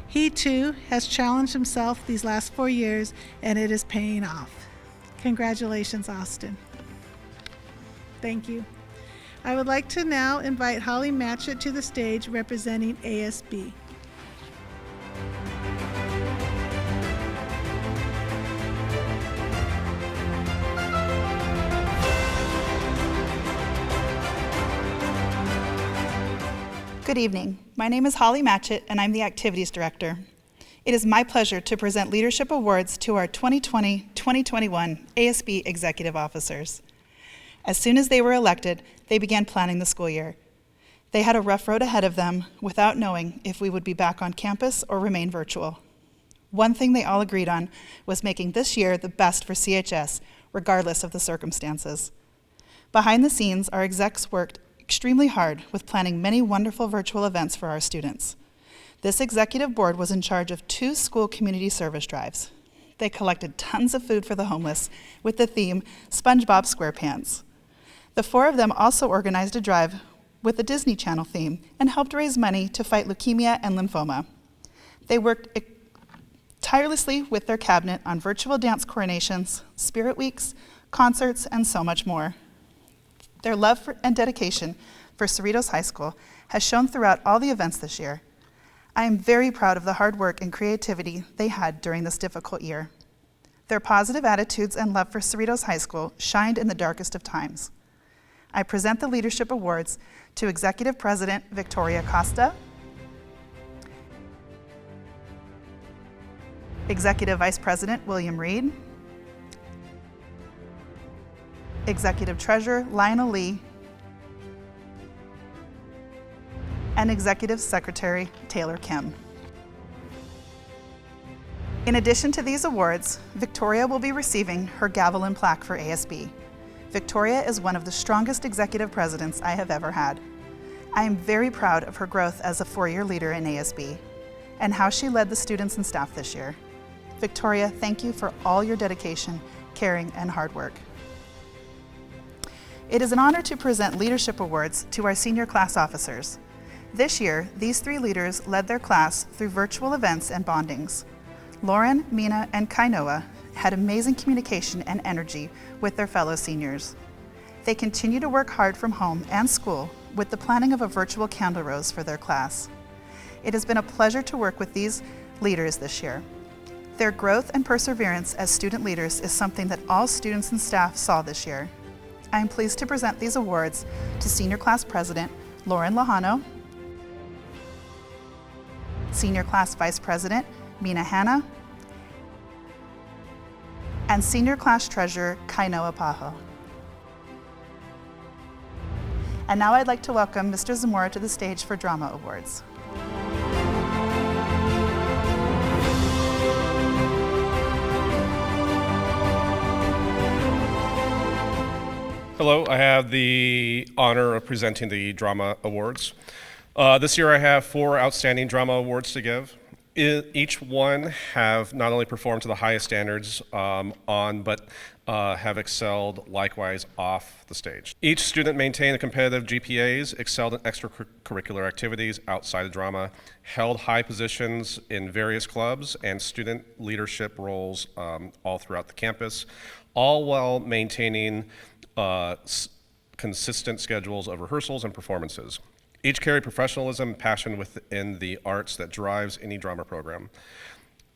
He too has challenged himself these last 4 years, and it is paying off. Congratulations, Austin. Thank you. I would like to now invite Holly Matchett to the stage representing ASB. Good evening. My name is Holly Matchett, and I'm the Activities Director. It is my pleasure to present Leadership Awards to our 2020-2021 ASB Executive Officers. As soon as they were elected, they began planning the school year. They had a rough road ahead of them without knowing if we would be back on campus or remain virtual. One thing they all agreed on was making this year the best for CHS, regardless of the circumstances. Behind the scenes, our execs worked extremely hard with planning many wonderful virtual events for our students. This executive board was in charge of 2 school community service drives. They collected tons of food for the homeless with the theme SpongeBob SquarePants. The 4 of them also organized a drive with the Disney Channel theme and helped raise money to fight leukemia and lymphoma. They worked tirelessly with their cabinet on virtual dance coronations, spirit weeks, concerts, and so much more. Their love and dedication for Cerritos High School has shown throughout all the events this year. I am very proud of the hard work and creativity they had during this difficult year. Their positive attitudes and love for Cerritos High School shined in the darkest of times. I present the Leadership Awards to Executive President Victoria Costa, Executive Vice President William Reed, Executive Treasurer Lionel Lee, and Executive Secretary Taylor Kim. In addition to these awards, Victoria will be receiving her gavel and plaque for ASB. Victoria is one of the strongest executive presidents I have ever had. I am very proud of her growth as a four-year leader in ASB and how she led the students and staff this year. Victoria, thank you for all your dedication, caring, and hard work. It is an honor to present leadership awards to our senior class officers. This year, these three leaders led their class through virtual events and bondings. Lauren, Mina, and Kainoa had amazing communication and energy with their fellow seniors. They continue to work hard from home and school with the planning of a virtual candle rose for their class. It has been a pleasure to work with these leaders this year. Their growth and perseverance as student leaders is something that all students and staff saw this year. I am pleased to present these awards to Senior Class President Lauren Lojano, Senior Class Vice President Mina Hanna, and Senior Class Treasurer Kainoa Paho. And now I'd like to welcome Mr. Zamora to the stage for Drama Awards. Hello, I have the honor of presenting the Drama Awards. This year I have 4 outstanding drama awards to give. Each one have not only performed to the highest standards but have excelled likewise off the stage. Each student maintained competitive GPAs, excelled in extracurricular activities outside of drama, held high positions in various clubs and student leadership roles all throughout the campus, all while maintaining consistent schedules of rehearsals and performances. Each carry professionalism and passion within the arts that drives any drama program.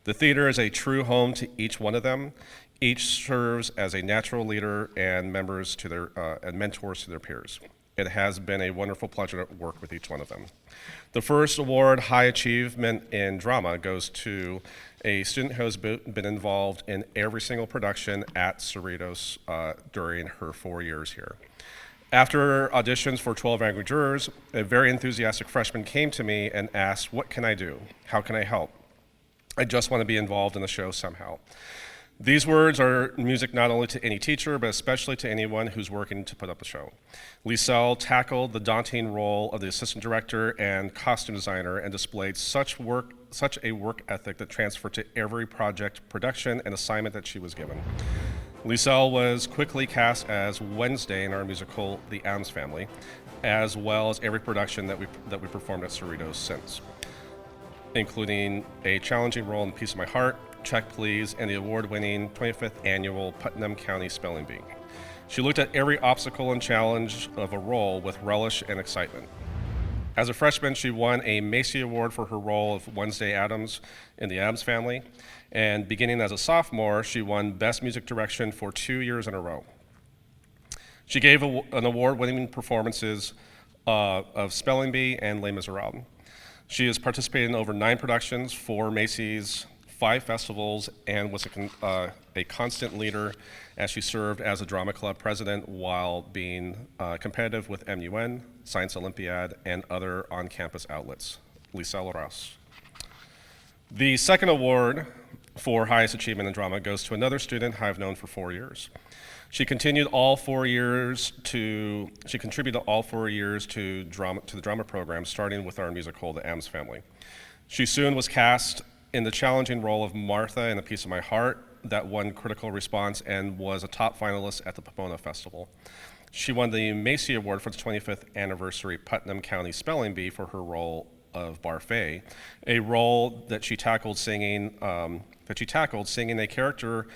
The theater is a true home to each one of them. Each serves as a natural leader and mentors to their peers. It has been a wonderful pleasure to work with each one of them. The first award, High Achievement in Drama, goes to a student who has been involved in every single production at Cerritos during her 4 years here. After auditions for 12 Angry Jurors, a very enthusiastic freshman came to me and asked, "What can I do? How can I help? I just want to be involved in the show somehow." These words are music not only to any teacher, but especially to anyone who's working to put up a show. Liselle tackled the daunting role of the assistant director and costume designer and displayed such a work ethic that transferred to every project, production, and assignment that she was given. Liselle was quickly cast as Wednesday in our musical, The Addams Family, as well as every production that we performed at Cerritos since, including a challenging role in Piece of My Heart, Check Please, and the award-winning 25th Annual Putnam County Spelling Bee. She looked at every obstacle and challenge of a role with relish and excitement. As a freshman, she won a Macy Award for her role of Wednesday Addams in The Addams Family, and beginning as a sophomore, she won Best Music Direction for 2 years in a row. She gave an award-winning performances of Spelling Bee and Les Miserables. She has participated in over 9 productions, 4 Macy's, 5 festivals, and was a constant leader as she served as a drama club president while being competitive with MUN, Science Olympiad, and other on-campus outlets. Liselle Rouse. The second award for highest achievement in drama goes to another student I've known for 4 years. She contributed all 4 years to the drama program, starting with our musical, The Addams Family. She soon was cast in the challenging role of Martha in A Piece of My Heart that won critical response and was a top finalist at the Pomona Festival. She won the Macy Award for the 25th anniversary Putnam County Spelling Bee for her role of Barfay, a role that she tackled singing a character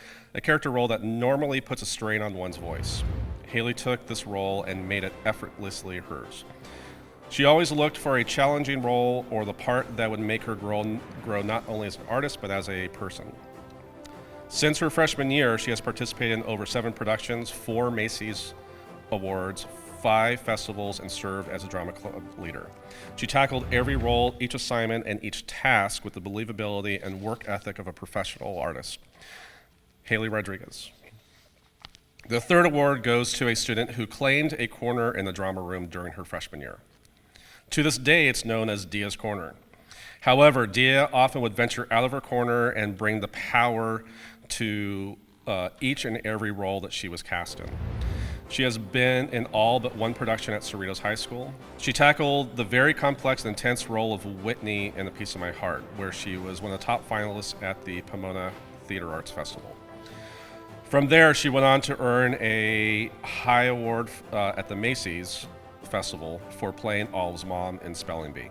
role that normally puts a strain on one's voice. Haley took this role and made it effortlessly hers. She always looked for a challenging role or the part that would make her grow not only as an artist, but as a person. Since her freshman year, she has participated in over 7 productions, 4 Macy's Awards, 5 festivals, and served as a drama club leader. She tackled every role, each assignment, and each task with the believability and work ethic of a professional artist. Haley Rodriguez. The third award goes to a student who claimed a corner in the drama room during her freshman year. To this day, it's known as Dia's Corner. However, Dia often would venture out of her corner and bring the power to each and every role that she was cast in. She has been in all but one production at Cerritos High School. She tackled the very complex and intense role of Whitney in A Piece of My Heart, where she was one of the top finalists at the Pomona Theater Arts Festival. From there, she went on to earn a high award at the Macy's Festival for playing Olive's mom in Spelling Bee.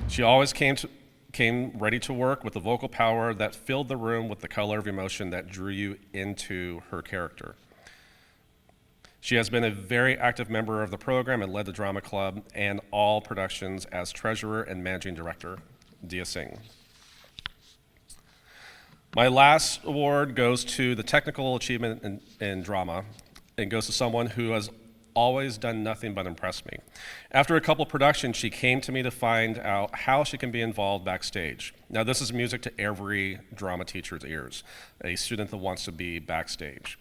She always came ready to work with the vocal power that filled the room with the color of emotion that drew you into her character. She has been a very active member of the program and led the drama club and all productions as treasurer and managing director. Dia Singh. My last award goes to the technical achievement in drama and goes to someone who has always done nothing but impress me. After a couple productions, she came to me to find out how she can be involved backstage. Now, this is music to every drama teacher's ears, a student that wants to be backstage.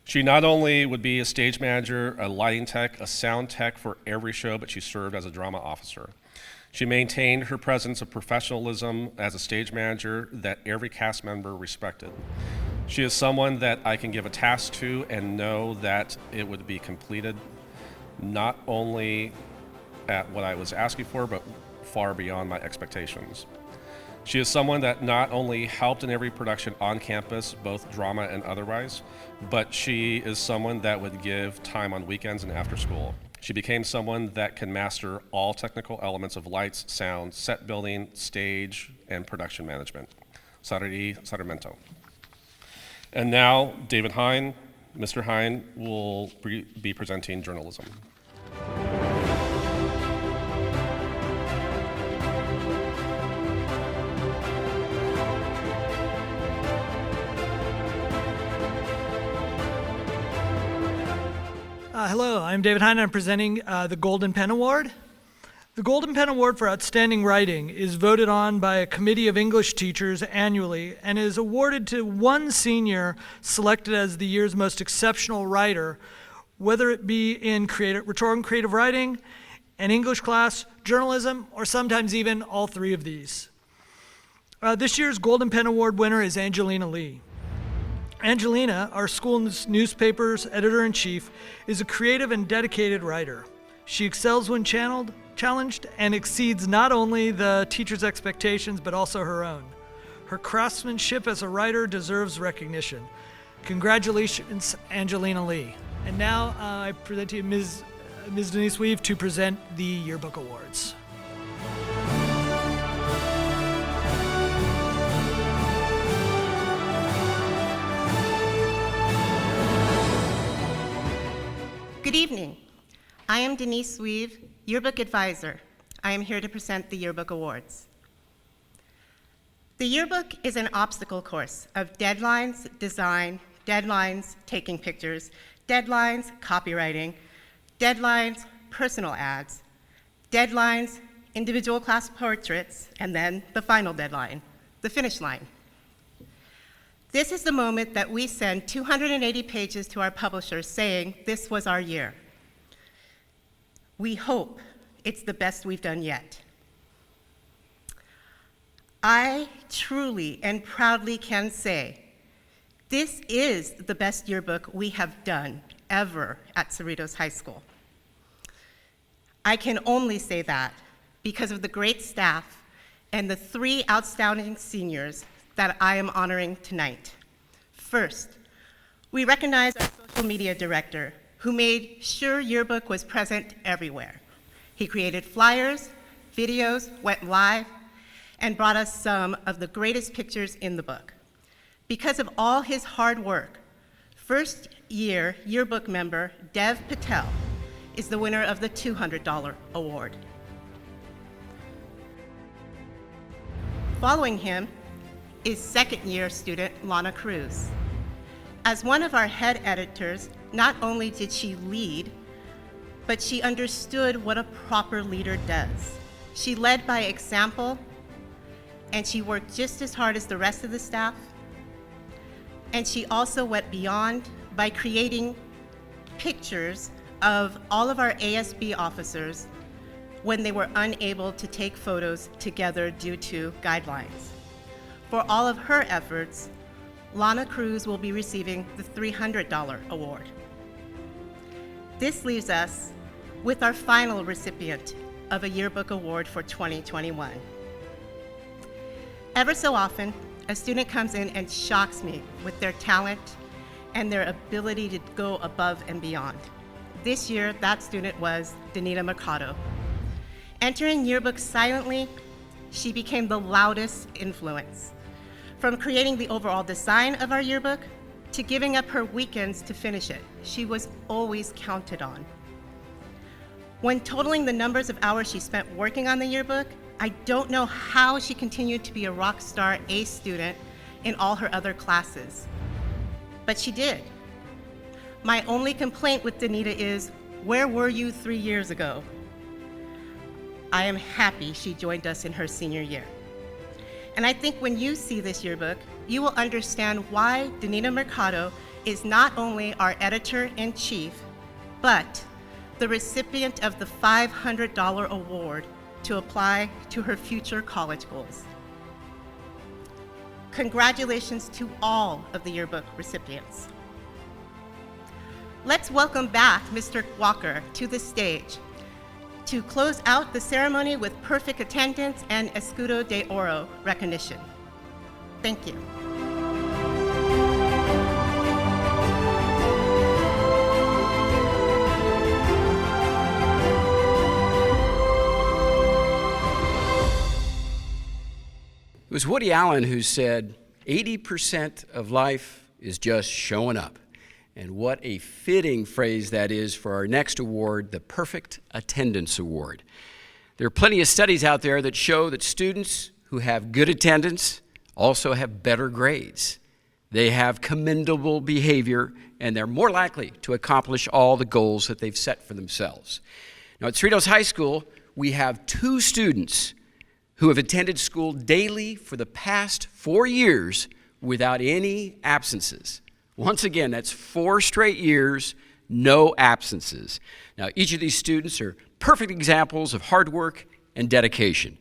She not only would be a stage manager, a lighting tech, a sound tech for every show, but she served as a drama officer. She maintained her presence of professionalism as a stage manager that every cast member respected. She is someone that I can give a task to and know that it would be completed not only at what I was asking for, but far beyond my expectations. She is someone that not only helped in every production on campus, both drama and otherwise, but she is someone that would give time on weekends and after school. She became someone that can master all technical elements of lights, sound, set building, stage, and production management. Sarmento. And now, David Hine. Mr. Hine will be presenting journalism. Hello, I'm David Hine, and I'm presenting the Golden Pen Award. The Golden Pen Award for Outstanding Writing is voted on by a committee of English teachers annually and is awarded to one senior selected as the year's most exceptional writer, whether it be in rhetorical and creative writing, an English class, journalism, or sometimes even all three of these. This year's Golden Pen Award winner is Angelina Lee. Angelina, our school's newspaper's editor-in-chief, is a creative and dedicated writer. She excels when challenged and exceeds not only the teacher's expectations, but also her own. Her craftsmanship as a writer deserves recognition. Congratulations, Angelina Lee. And now I present to you Ms. Denise Weave to present the Yearbook Awards. Good evening. I am Denise Weave, Yearbook Advisor. I am here to present the Yearbook Awards. The yearbook is an obstacle course of deadlines, design, deadlines, taking pictures, deadlines, copywriting, deadlines, personal ads, deadlines, individual class portraits, and then the final deadline, the finish line. This is the moment that we send 280 pages to our publishers saying this was our year. We hope it's the best we've done yet. I truly and proudly can say this is the best yearbook we have done ever at Cerritos High School. I can only say that because of the great staff and the 3 outstanding seniors that I am honoring tonight. First, we recognize our social media director, who made sure Yearbook was present everywhere. He created flyers, videos, went live, and brought us some of the greatest pictures in the book. Because of all his hard work, first-year Yearbook member Dev Patel is the winner of the $200 award. Following him is second-year student Lana Cruz. As one of our head editors, not only did she lead, but she understood what a proper leader does. She led by example, and she worked just as hard as the rest of the staff, and she also went beyond by creating pictures of all of our ASB officers when they were unable to take photos together due to guidelines. For all of her efforts, Lana Cruz will be receiving the $300 award. This leaves us with our final recipient of a yearbook award for 2021. Ever so often, a student comes in and shocks me with their talent and their ability to go above and beyond. This year, that student was Danita Mercado. Entering yearbook silently, she became the loudest influence. From creating the overall design of our yearbook to giving up her weekends to finish it, she was always counted on. When totaling the numbers of hours she spent working on the yearbook, I don't know how she continued to be a rock star A student in all her other classes, but she did. My only complaint with Danita is, where were you 3 years ago? I am happy she joined us in her senior year. And I think when you see this yearbook, you will understand why Danita Mercado is not only our editor-in-chief, but the recipient of the $500 award to apply to her future college goals. Congratulations to all of the yearbook recipients. Let's welcome back Mr. Walker to the stage to close out the ceremony with perfect attendance and Escudo de Oro recognition. Thank you. It was Woody Allen who said, 80% of life is just showing up. And what a fitting phrase that is for our next award, the Perfect Attendance Award. There are plenty of studies out there that show that students who have good attendance also have better grades. They have commendable behavior, and they're more likely to accomplish all the goals that they've set for themselves. Now, at Cerritos High School, we have 2 students who have attended school daily for the past 4 years without any absences. Once again, that's 4 straight years, no absences. Now, each of these students are perfect examples of hard work and dedication.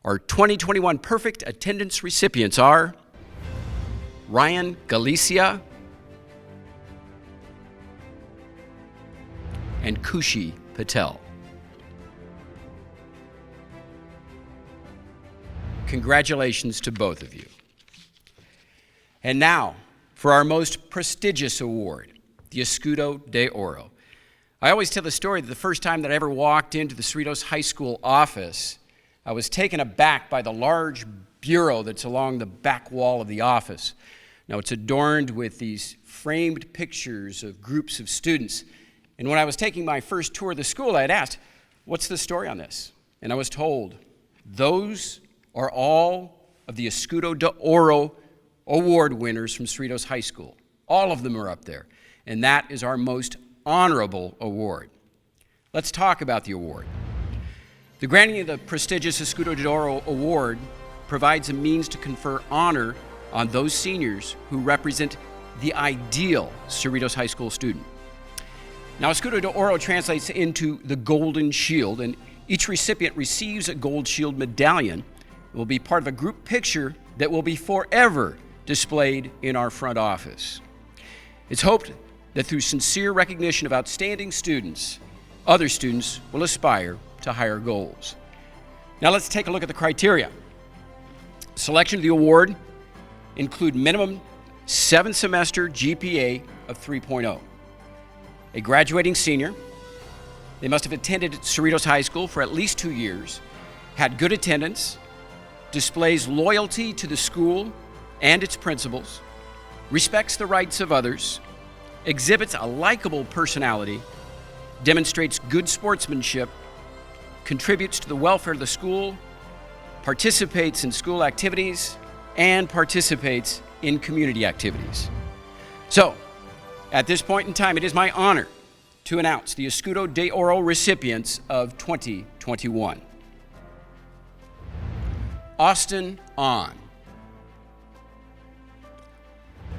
Our 2021 Perfect Attendance recipients are Ryan Galicia and Kushi Patel. Congratulations to both of you. And now, for our most prestigious award, the Escudo de Oro. I always tell the story that the first time that I ever walked into the Cerritos High School office, I was taken aback by the large bureau that's along the back wall of the office. Now, it's adorned with these framed pictures of groups of students. And when I was taking my first tour of the school, I had asked, what's the story on this? And I was told, those are all of the Escudo de Oro award winners from Cerritos High School. All of them are up there, and that is our most honorable award. Let's talk about the award. The granting of the prestigious Escudo de Oro award provides a means to confer honor on those seniors who represent the ideal Cerritos High School student. Now, Escudo de Oro translates into the Golden Shield, and each recipient receives a Gold Shield medallion and will be part of a group picture that will be forever displayed in our front office. It's hoped that through sincere recognition of outstanding students, other students will aspire to higher goals. Now let's take a look at the criteria. Selection of the award include minimum 7-semester GPA of 3.0. A graduating senior, they must have attended Cerritos High School for at least 2 years, had good attendance, displays loyalty to the school and its principals, respects the rights of others, exhibits a likable personality, demonstrates good sportsmanship, contributes to the welfare of the school, participates in school activities, and participates in community activities. So, at this point in time, it is my honor to announce the Escudo de Oro recipients of 2021. Austin On,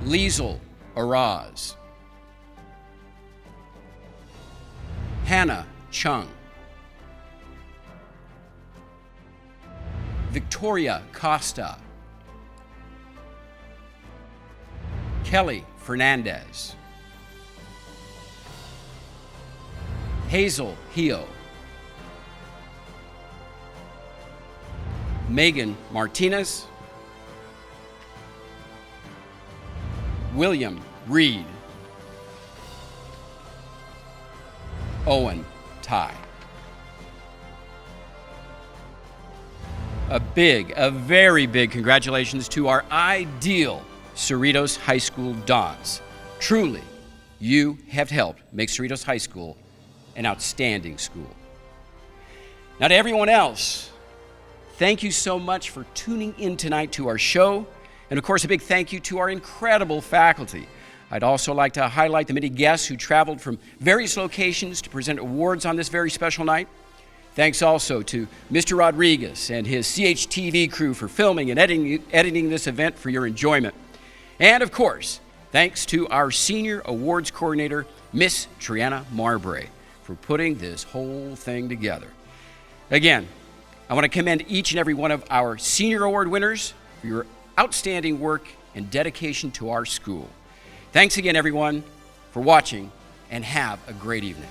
Liesl Araz, Hannah Chung, Victoria Costa, Kelly Fernandez, Hazel Hio, Megan Martinez, William Reed, Owen Ty. A very big congratulations to our ideal Cerritos High School Dons. Truly, you have helped make Cerritos High School an outstanding school. Now to everyone else, thank you so much for tuning in tonight to our show. And of course, a big thank you to our incredible faculty. I'd also like to highlight the many guests who traveled from various locations to present awards on this very special night. Thanks also to Mr. Rodriguez and his CHTV crew for filming and editing this event for your enjoyment. And of course, thanks to our Senior Awards Coordinator, Miss Triana Marbury, for putting this whole thing together. Again, I want to commend each and every one of our Senior Award winners for your outstanding work and dedication to our school. Thanks again, everyone, for watching, and have a great evening.